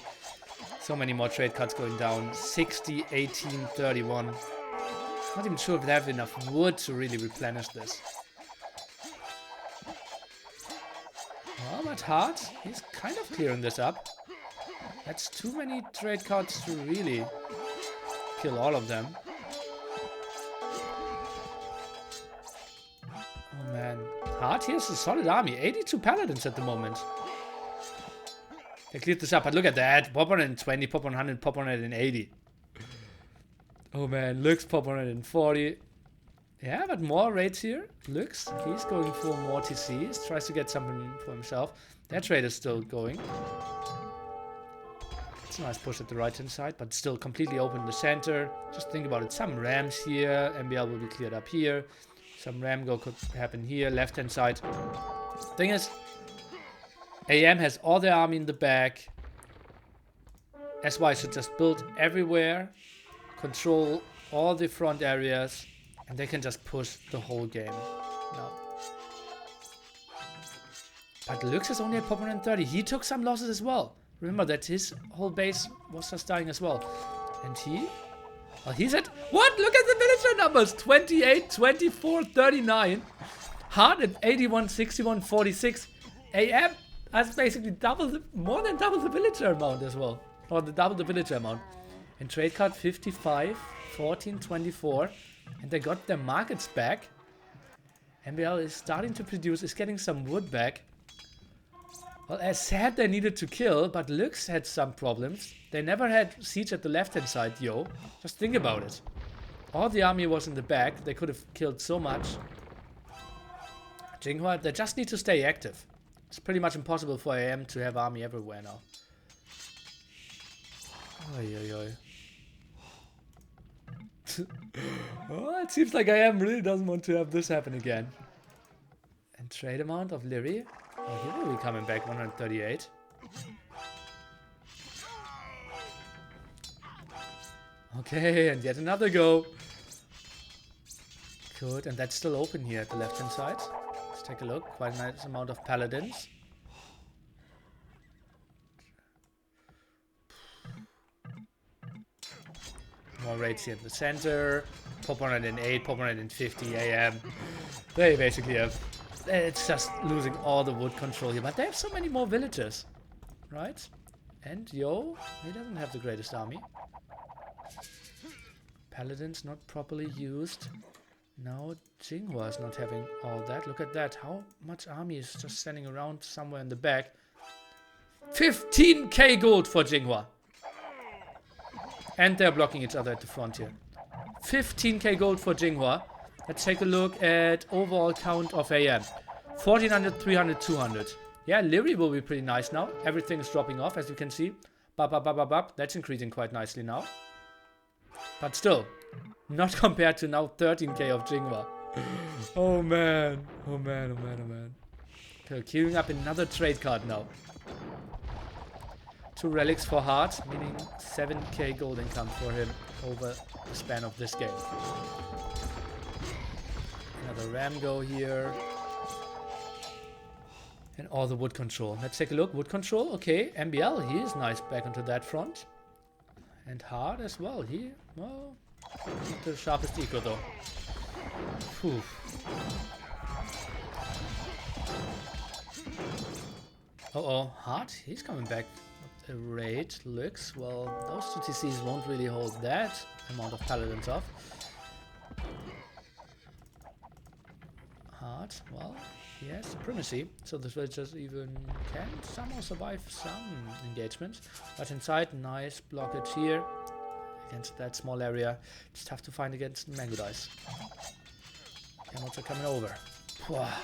So many more trade cards going down. 60, 18, 31. Not even sure if they have enough wood to really replenish this. Well, but Hart, he's kind of clearing this up. That's too many trade cards to really kill all of them. Oh man. Hard here's a solid army. 82 paladins at the moment. They cleared this up, but look at that. Pop 120, pop 100, pop 180. Oh man, Lux pop 140. Yeah, but more raids here. Lux, he's going for more TCs. Tries to get something for himself. That trade is still going. It's a nice push at the right hand side, but still completely open in the center. Just think about it. Some rams here. MBL will be cleared up here. Some ram go could happen here. Left hand side. Thing is, AM has all their army in the back. SY should just build everywhere, control all the front areas, and they can just push the whole game now. But Lux is only at pop 130. He took some losses as well. Remember that his whole base was just dying as well. And he... well, he's at... what? Look at the villager numbers! 28, 24, 39. Hard at 81, 61, 46. AM has basically more than double the villager amount as well. Or double the villager amount. And trade card 55, 14, 24. And they got their markets back. MBL is starting to produce, is getting some wood back. Well, as said, they needed to kill, but Lux had some problems. They never had siege at the left-hand side, yo. Just think about it. All the army was in the back. They could have killed so much. Jinghua, they just need to stay active. It's pretty much impossible for AM to have army everywhere now. Oi, oi, oi. Oh, it seems like AM really doesn't want to have this happen again. And trade amount of Lyri. Oh, he will be coming back 138. Okay, and yet another go. Good, and that's still open here at the left hand side. Let's take a look. Quite a nice amount of paladins. More raids here in the center. Pop 108, pop 150 AM. They basically have... it's just losing all the wood control here. But they have so many more villagers. Right? And Yo, he doesn't have the greatest army. Paladins not properly used. Now Jinghua is not having all that. Look at that. How much army is just standing around somewhere in the back? 15k gold for Jinghua. And they're blocking each other at the front here. 15k gold for Jinghua. Let's take a look at overall count of AM. 1400, 300, 200. Yeah, Lyri will be pretty nice now. Everything is dropping off, as you can see. Bap, bap, bap, bap, bap. That's increasing quite nicely now. But still, not compared to now 13k of Jinghua. Oh man. Oh man, oh man, oh man. Okay, queuing up another trade card now. 2 relics for Heart, meaning 7k gold income for him over the span of this game. Another ram go here. And all the wood control. Let's take a look. Wood control, okay. MBL, he is nice back onto that front. And Hard as well. He, well, not the sharpest eco though. Whew. Uh-oh, Hard, he's coming back. A raid looks, well, those 2 TCs won't really hold that amount of paladins off. Hard, well, he has supremacy, so the villagers even can somehow survive some engagements. But inside, nice blockage here against that small area. It's tough to find against Mango Dice. Camels are coming over. Wow.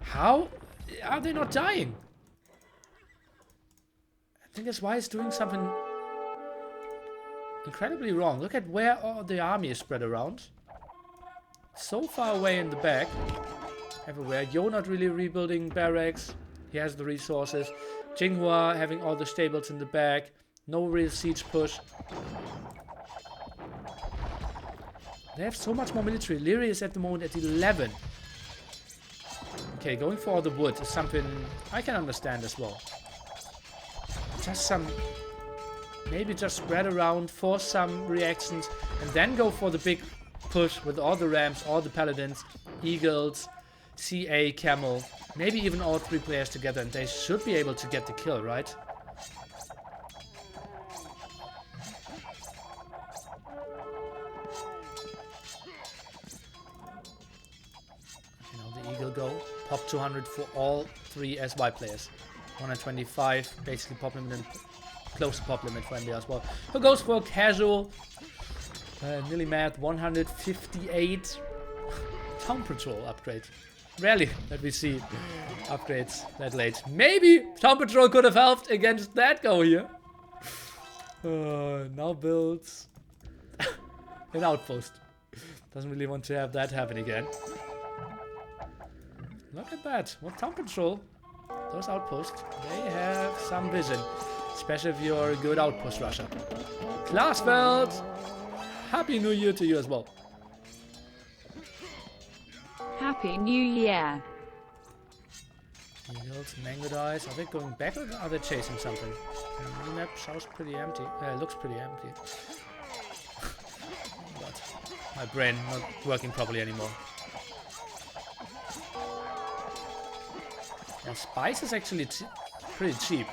How are they not dying? I think that's why it's doing something incredibly wrong. Look at where all the army is spread around. So far away in the back. Everywhere. Yo not really rebuilding barracks. He has the resources. Jinghua having all the stables in the back. No real siege push. They have so much more military. Lyri is at the moment at 11. Okay, going for all the wood is something I can understand as well. Just some... maybe just spread around, force some reactions, and then go for the big push with all the rams, all the paladins, eagles. CA, Camel, maybe even all 3 players together, and they should be able to get the kill, right? The Eagle go. Pop 200 for all 3 SY players. 125, basically pop limit and close to pop limit for MBL as well. Who goes for casual? Nearly mad, 158. Town Patrol upgrade. Rarely that we see upgrades that late. Maybe Town Patrol could have helped against that go here. Now builds an outpost. Doesn't really want to have that happen again. Look at that. Well, Town Patrol, those outposts, they have some vision. Especially if you're a good outpost rusher. Glassfeld! Happy New Year to you as well. Happy New Year. Eagles, Mango Dice. Are they going back or are they chasing something? The map sounds pretty empty. Looks pretty empty. But my brain not working properly anymore. Yeah, spice is actually pretty cheap.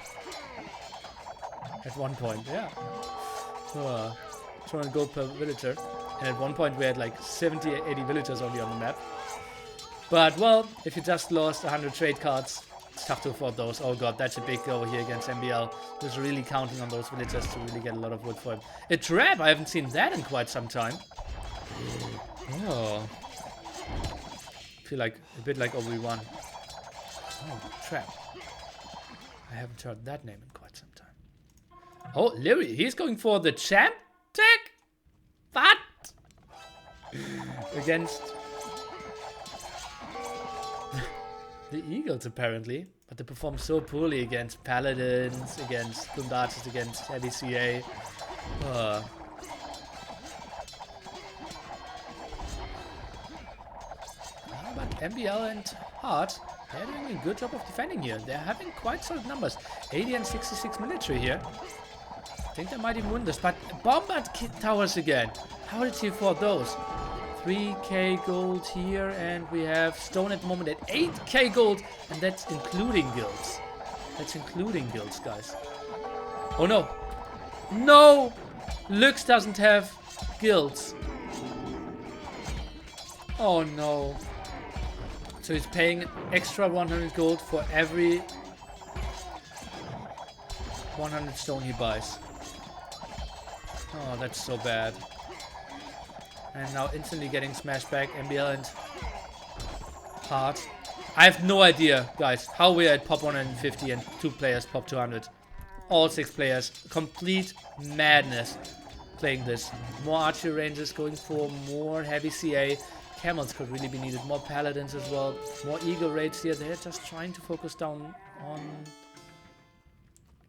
At one point, yeah. 200 gold per villager. And at one point we had like 70, 80 villagers only on the map. But, well, if you just lost 100 trade cards, it's tough to afford those. Oh god, that's a big go here against MBL. Who's really counting on those villagers to really get a lot of wood for him. A trap! I haven't seen that in quite some time. Oh. Feel like a bit like Obi-Wan. Oh, trap. I haven't heard that name in quite some time. Oh, Leary, he's going for the champ tech? What? Against the Eagles, apparently. But they perform so poorly against Paladins, against Gundatis, against Heavy CA. But MBL and Hart, they're doing a good job of defending here. They're having quite solid numbers. 80 and 66 military here. I think they might even win this. But Bombard Towers again. How did he afford those? 3k gold here, and we have Stone at the moment at 8k gold, and that's including guilds. That's including guilds, guys. Oh no! No! Lux doesn't have guilds. Oh no. So he's paying extra 100 gold for every 100 stone he buys. Oh, that's so bad. And now instantly getting smashed back. MBL and Hart. I have no idea, guys, how we're at pop 150 and 2 players pop 200. All 6 players. Complete madness playing this. More archery rangers going for more heavy CA. Camels could really be needed. More paladins as well. More eagle raids here. They're just trying to focus down on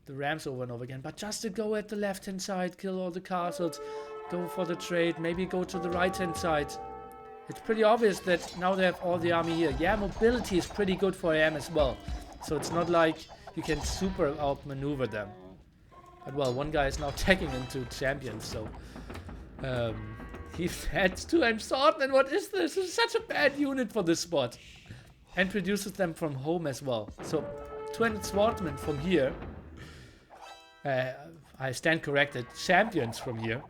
the rams over and over again. But just to go at the left hand side, kill all the castles. Go for the trade, maybe go to the right-hand side. It's pretty obvious that now they have all the army here. Yeah, mobility is pretty good for AM as well. So it's not like you can super outmaneuver them. But well, one guy is now tagging into champions, so... he heads to M Swordman. What is this? This is such a bad unit for this spot. And produces them from home as well. So, 200 Swordmen from here. I stand corrected. Champions from here.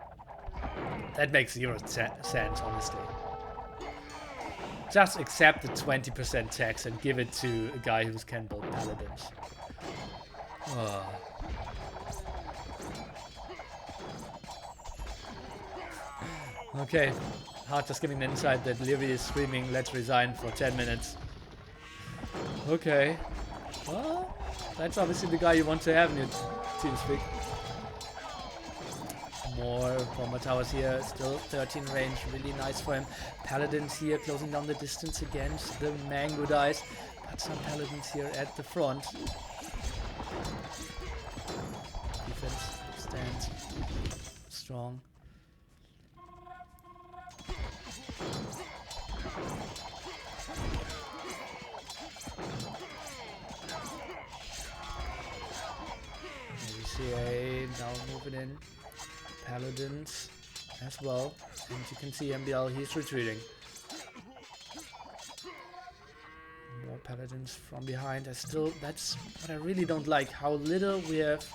That makes 0 sense, honestly. Just accept the 20% tax and give it to a guy who can build paladins. Oh. Okay, Hart just giving an insight that Livy is screaming, let's resign for 10 minutes. Okay. Well, that's obviously the guy you want to have in your team speak. More bomber towers here, still 13 range, really nice for him. Paladins here closing down the distance against the Mango Dice, but some paladins here at the front. Defense stands strong. CA now moving in. Paladins as well, and you can see MBL, he's retreating. Paladins from behind. That's what I really don't like. How little we have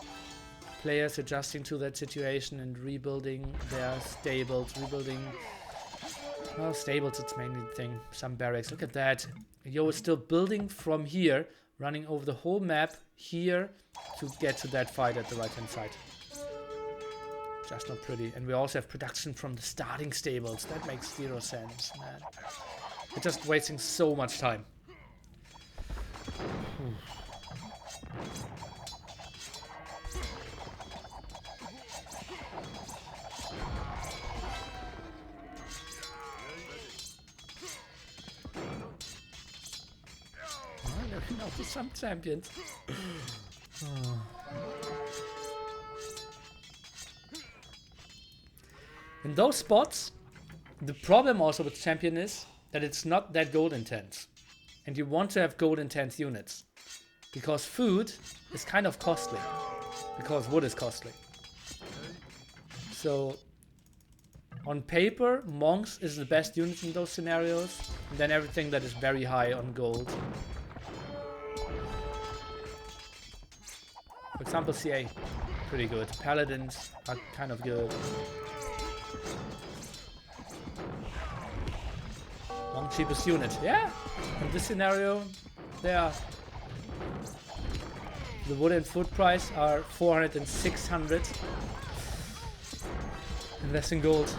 players adjusting to that situation and rebuilding their stables, well, stables, it's mainly the thing. Some barracks. Look at that. Yo is still building from here, running over the whole map here to get to that fight at the right-hand side. Just not pretty. And we also have production from the starting stables. That makes zero sense, man. We're just wasting so much time. Now to some champions. In those spots, the problem also with champion is that it's not that gold intense. And you want to have gold intense units. Because food is kind of costly. Because wood is costly. So on paper, monks is the best unit in those scenarios. And then everything that is very high on gold. For example, CA, pretty good. Paladins are kind of good. One cheapest unit, yeah. In this scenario, they are. The wood and food price are 400 and 600. Invest in gold.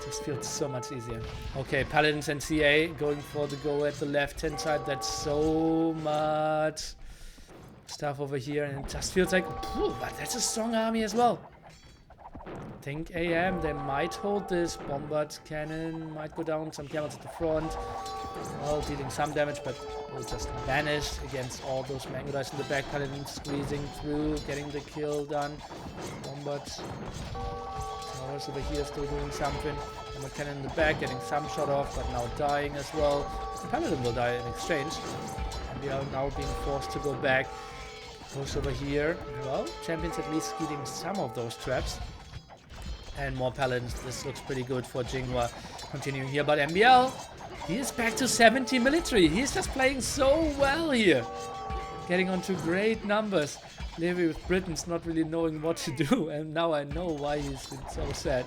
Just feels so much easier. Okay, Paladins and CA going for the go at the left-hand side. That's so much stuff over here, and it just feels like, but that's a strong army as well. I think AM, they might hold this. Bombard cannon might go down. Some camels at the front. Well, dealing some damage, but will just vanish against all those mango dice in the back. Paladin squeezing through, getting the kill done. Bombard towers over here still doing something. Bombard cannon in the back, getting some shot off, but now dying as well. The Paladin will die in exchange. And we are now being forced to go back. Goes over here. Well, champions at least eating some of those traps. And more Paladins. This looks pretty good for Jinghua. Continuing here, but MBL, he is back to 70 military. He's just playing so well here. Getting onto great numbers. Levi with Britons not really knowing what to do. And now I know why he's been so sad.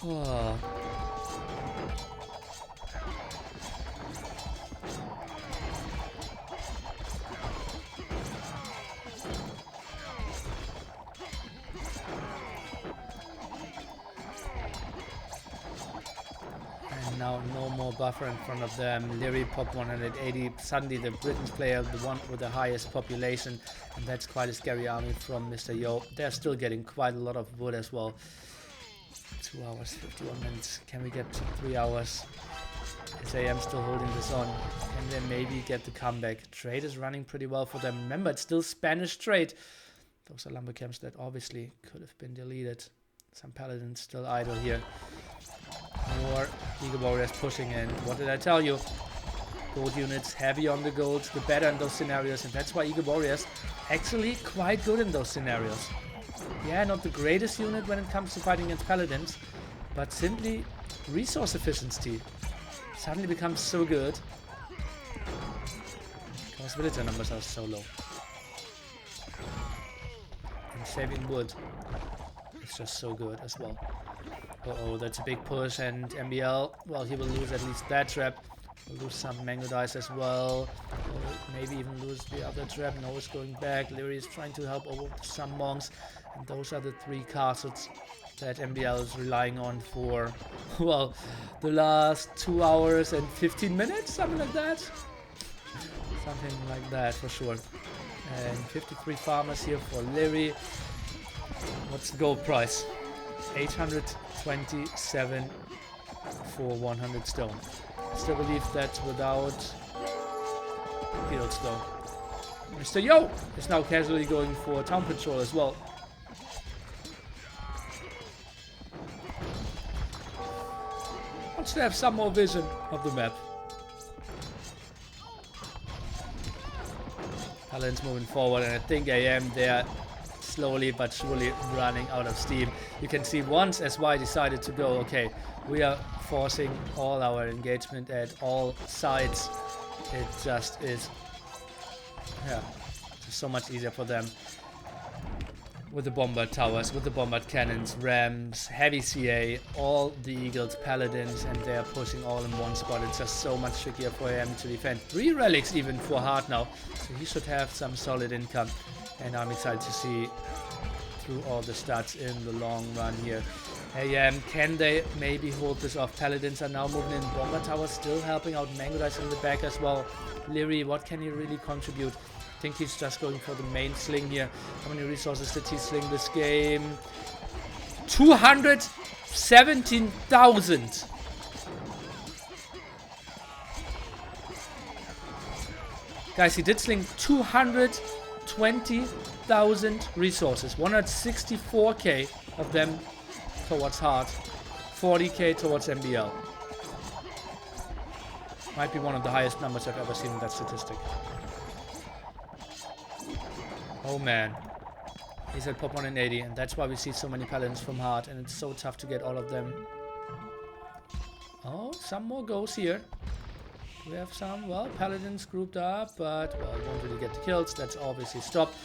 Oh. Now no more buffer in front of them. Leary pop 180. Suddenly the Britons player, the one with the highest population, and that's quite a scary army from Mr. Yo. They're still getting quite a lot of wood as well. 2 hours, 51 minutes. Can we get to 3 hours? SAM still holding this on. And then maybe get the comeback. Trade is running pretty well for them. Remember, it's still Spanish trade. Those are lumber camps that obviously could have been deleted. Some Paladins still idle here. More Eagle Warriors pushing in. What did I tell you? Gold units heavy on the gold, the better in those scenarios, and that's why Eagle Warriors actually quite good in those scenarios. Yeah, not the greatest unit when it comes to fighting against Paladins, but simply resource efficiency suddenly becomes so good because villager numbers are so low. And saving wood is just so good as well. Uh-oh, that's a big push, and MBL, well, he will lose at least that trap. We'll lose some mango dice as well. We'll maybe even lose the other trap. Noah's going back. Leary is trying to help over some monks. And those are the 3 castles that MBL is relying on for, well, the last 2 hours and 15 minutes, something like that. Something like that for sure. And 53 farmers here for Leary. What's the gold price? 827 for 100 stone. I still believe that without fields though. Mr. Yo is now casually going for town patrol as well. Wants to have some more vision of the map. Paladins moving forward, and I think AM there slowly but surely running out of steam. You can see once SY decided to go, okay, we are forcing all our engagement at all sides. it just is, yeah, just so much easier for them. With the bombard towers, with the bombard cannons, rams, heavy CA, all the eagles, paladins, and they're pushing all in one spot. It's just so much trickier for him to defend. 3 relics even for Hard now, so he should have some solid income. And I'm excited to see through all the stats in the long run here. Hey, can they maybe hold this off? Paladins are now moving in. Bomber towers still helping out. Mango Dice in the back as well. Leary, what can he really contribute? I think he's just going for the main sling here. How many resources did he sling this game? 217,000. Guys, he did sling 220,000 resources. 164k of them towards Hard. 40k towards MBL. Might be one of the highest numbers I've ever seen in that statistic. Oh man, he's at pop 180, and that's why we see so many paladins from Hard, and it's so tough to get all of them. Oh, some more goes here. We have some, well, paladins grouped up, but, well, won't really get the kills. That's obviously stopped.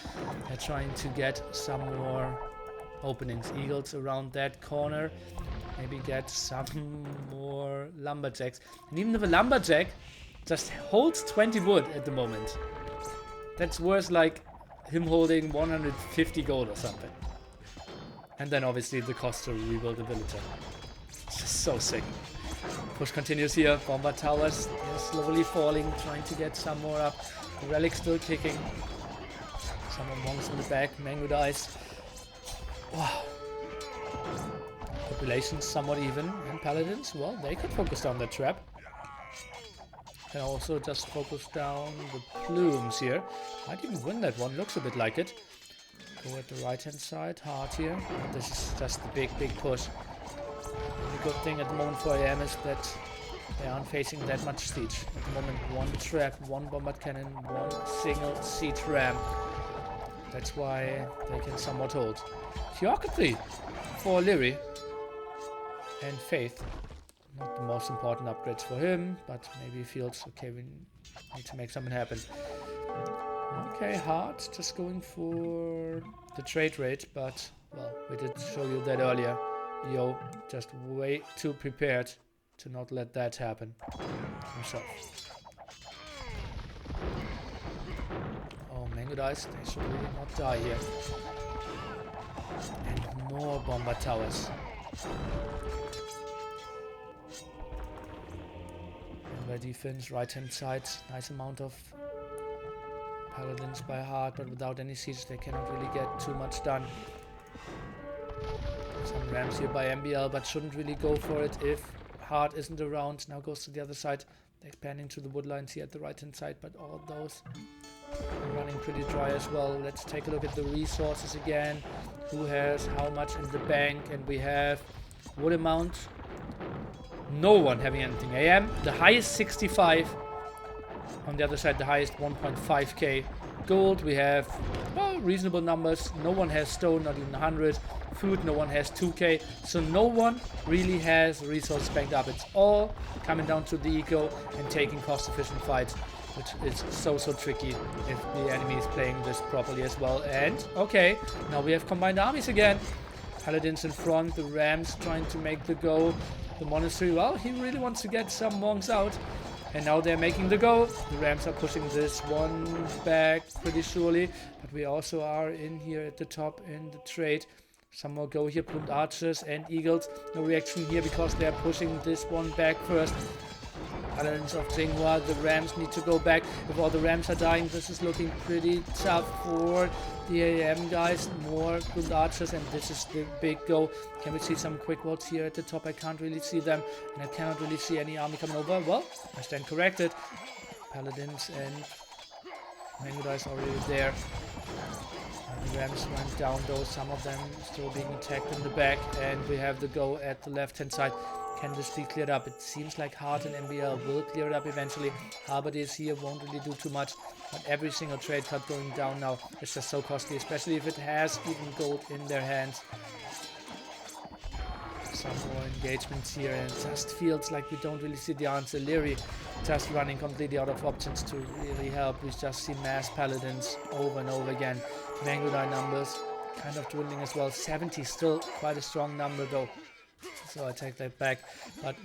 They're trying to get some more openings. Eagles around that corner. Maybe get some more lumberjacks. And even if a lumberjack just holds 20 wood at the moment, that's worth like him holding 150 gold or something. And then obviously the cost to rebuild the villager. It's just so sick. Push continues here. Bomber towers, they're slowly falling, trying to get some more up. The relic still kicking. Some more monks in the back. Mango Dice. Wow. Populations somewhat even. And paladins, well, they could focus down that trap. Can also just focus down the plumes here. Might even win that one, looks a bit like it. Go at the right hand side, Hard here. And this is just the big push. The good thing at the moment for AM is that they aren't facing that much siege. At the moment, one trap, one bombard cannon, one single siege ram. That's why they can somewhat hold. Geography for Leary. And Faith. Not the most important upgrades for him, but maybe he feels, okay, we need to make something happen. Okay, Hard, just going for the trade rate, but, well, we did show you that earlier. Yo, just way too prepared to not let that happen himself. Oh, Mango Dice, they should really not die here. And more bomber towers. Defense, right hand side, nice amount of paladins by Hard, but without any siege they cannot really get too much done. Some rams here by MBL, but shouldn't really go for it if Hard isn't around. Now goes to the other side. They're expanding to the woodlines here at the right hand side, but all of those are running pretty dry as well. Let's take a look at the resources again. Who has how much in the bank? And we have wood amount. No one having anything. AM, the highest 65. On the other side, the highest 1.5k. Gold, we have, well, reasonable numbers. No one has stone, not even 100. Food, no one has 2k. So no one really has resources banked up. It's all coming down to the eco and taking cost-efficient fights, which is so tricky if the enemy is playing this properly as well. And, okay, now we have combined armies again. Paladins in front, the Rams trying to make the go. The monastery, well, he really wants to get some monks out. And now they're making the go. The Rams are pushing this one back pretty surely. But we also are in here at the top in the trade. Some more go here, plumed archers and eagles. No reaction here because they're pushing this one back first. Paladins of Tsinghua, the Rams need to go back. If all the Rams are dying, this is looking pretty tough for the AM guys. More plumed archers, and this is the big go. Can we see some quick walls here at the top? I can't really see them, and I cannot really see any army coming over. Well, I stand corrected. Paladins and Mango Dice already there. The Rams went down though, some of them still being attacked in the back, and we have the go at the left hand side. Can this be cleared up? It seems like Hard and MBL will clear it up eventually. Harbor is here, won't really do too much, but every single trade cut going down now is just so costly, especially if it has even gold in their hands. some more engagements here, and it just feels like we don't really see the answer. Leary just running completely out of options to really help. We just see mass paladins over and over again. Mangudai numbers kind of dwindling as well. 70 still quite a strong number though, so I take that back. But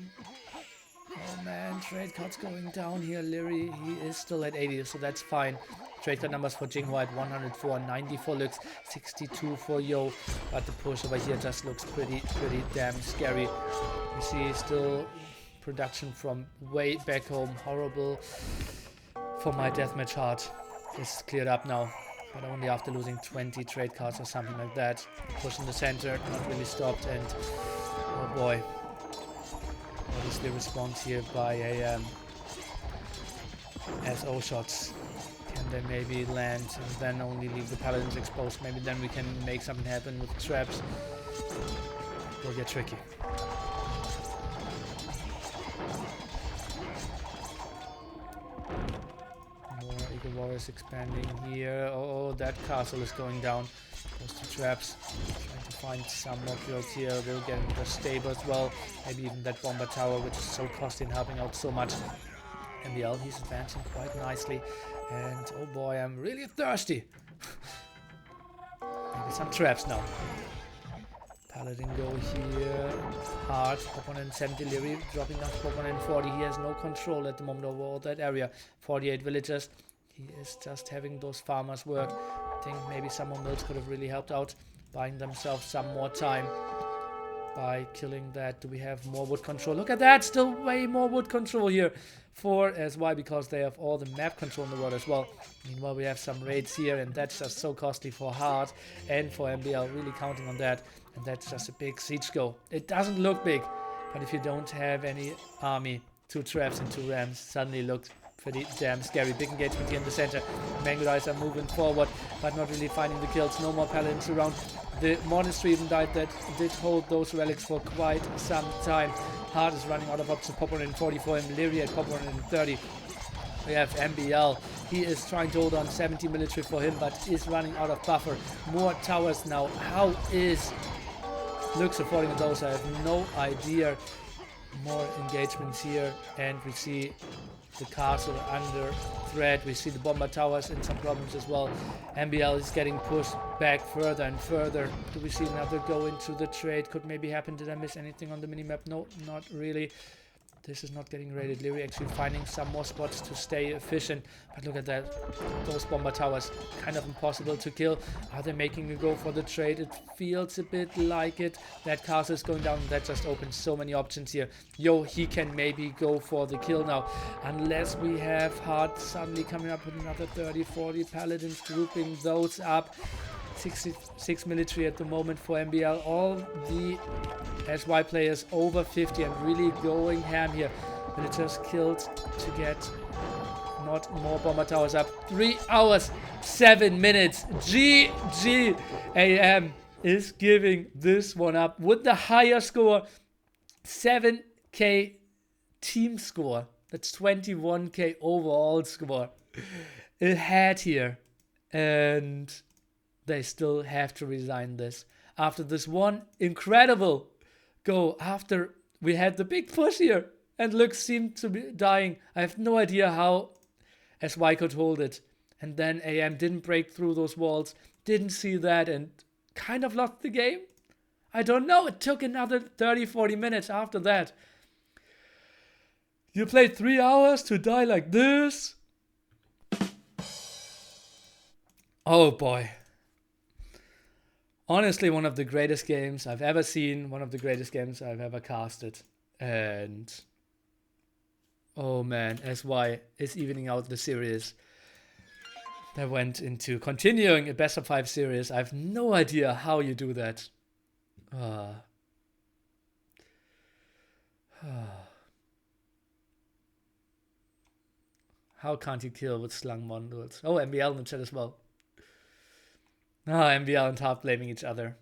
oh man, trade cards going down here. Leary, he is still at 80, so that's fine. Trade card numbers for Jinghua at 104, 90 for Lux, 62 for Yo. But the push over here just looks pretty damn scary. You see still production from way back home. Horrible for my deathmatch heart. This is cleared up now, but only after losing 20 trade cards or something like that. Push in the center, not really stopped, and oh boy. What is the response here by a SO shots? Can they maybe land and then only leave the paladins exposed? Maybe then we can make something happen with traps. Will get tricky. More Eagle Warriors expanding here. Oh, that castle is going down. Those two traps. Trying to find some more kills here. We'll get into the stable as well. Maybe even that bomber tower, which is so costly and helping out so much. MBL, he's advancing quite nicely. And oh boy, I'm really thirsty. Maybe some traps now. Paladin go here. Hard. Opponent 70 Leary dropping down to opponent 40. He has no control at the moment over all that area. 48 villagers. He is just having those farmers work. I think maybe some more mills could have really helped out, buying themselves some more time by killing that. Do we have more wood control? Look at that, still way more wood control here for SY, because they have all the map control in the world as well. Meanwhile, we have some raids here, and that's just so costly for Hard and for MBL, really counting on that. And that's just a big siege go. It doesn't look big, but if you don't have any army, 2 traps and 2 rams suddenly looks pretty damn scary. Big engagement here in the center. Mangudais are moving forward, but not really finding the kills. No more paladins around. The monastery even died that did hold those relics for quite some time. Hard is running out of options. Pop 144 and Leary at Pop 130. We have MBL. He is trying to hold on 70 military for him, but is running out of buffer. More towers now. How is Lux affording those? I have no idea. More engagements here, and we see the castle under threat. We see the bomber towers in some problems as well. MBL is getting pushed back further and further. Do we see another go into the trade? Could maybe happen. Did I miss anything on the minimap? No, not really. This is not getting raided. Leary actually finding some more spots to stay efficient. But look at that. Those bomber towers, kind of impossible to kill. Are they making a go for the trade? It feels a bit like it. That castle is going down. That just opens so many options here. Yo, he can maybe go for the kill now. Unless we have Hard suddenly coming up with another 30, 40 paladins, grouping those up. 66 military at the moment for MBL. All the SY players over 50 and really going ham here. Villagers killed to get not more bomber towers up. 3 hours, 7 minutes. GG. AM is giving this one up with the higher score. 7k team score. That's 21k overall score. Ahead here. And they still have to resign this. After this one incredible go, after we had the big push here, and Lux seemed to be dying. I have no idea how SY could hold it. And then AM didn't break through those walls, didn't see that, and kind of lost the game. I don't know, it took another 30, 40 minutes after that. You played 3 hours to die like this? Oh boy. Honestly, one of the greatest games I've ever seen, one of the greatest games I've ever casted. And oh man, SY is evening out the series. They went into continuing a best of 5 series. I have no idea how you do that. How can't you kill with slung modules? Oh, MBL in the chat as well. MBL and Hard blaming each other.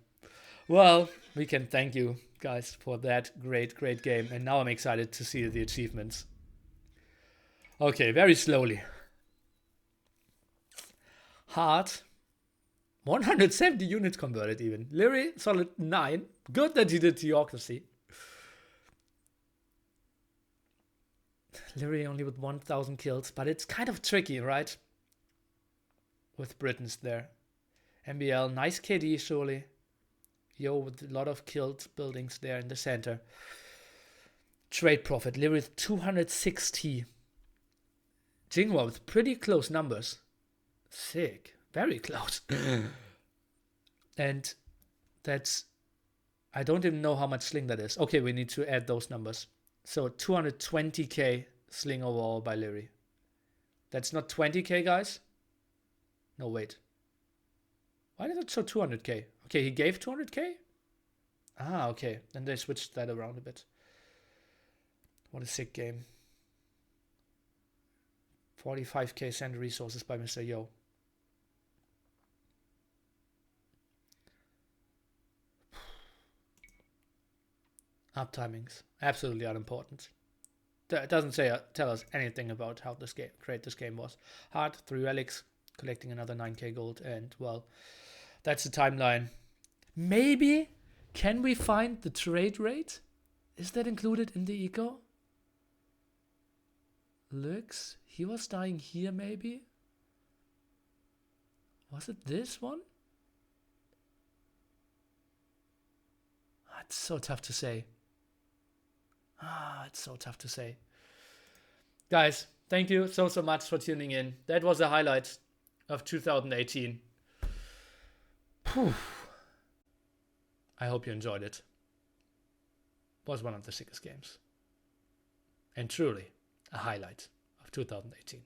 Well, we can thank you guys for that great game. And now I'm excited to see the achievements. Okay, very slowly. Hard. 170 units converted even. Leary, solid 9. Good that he did Theocracy. Literally only with 1,000 kills, but it's kind of tricky, right? With Britons there. MBL, nice KD, surely. Yo, with a lot of killed buildings there in the center. Trade profit, literally with 260. Jinghua with pretty close numbers. Sick. Very close. And that's... I don't even know how much sling that is. Okay, we need to add those numbers. So 220k sling overall by Leary. That's not 20k, guys? No, wait. Why did it show 200k? Okay, he gave 200k? Ah, okay. Then they switched that around a bit. What a sick game. 45k send resources by Mr. Yo. Up timings. Absolutely unimportant. It doesn't tell us anything about how this great this game was. Hard, 3 relics, collecting another 9k gold, and well, that's the timeline. Maybe, can we find the trade rate? Is that included in the eco? Looks, he was dying here maybe? Was it this one? It's so tough to say. It's so tough to say. Guys, thank you so much for tuning in. That was a highlight of 2018. Whew. I hope you enjoyed it. Was one of the sickest games. And truly a highlight of 2018.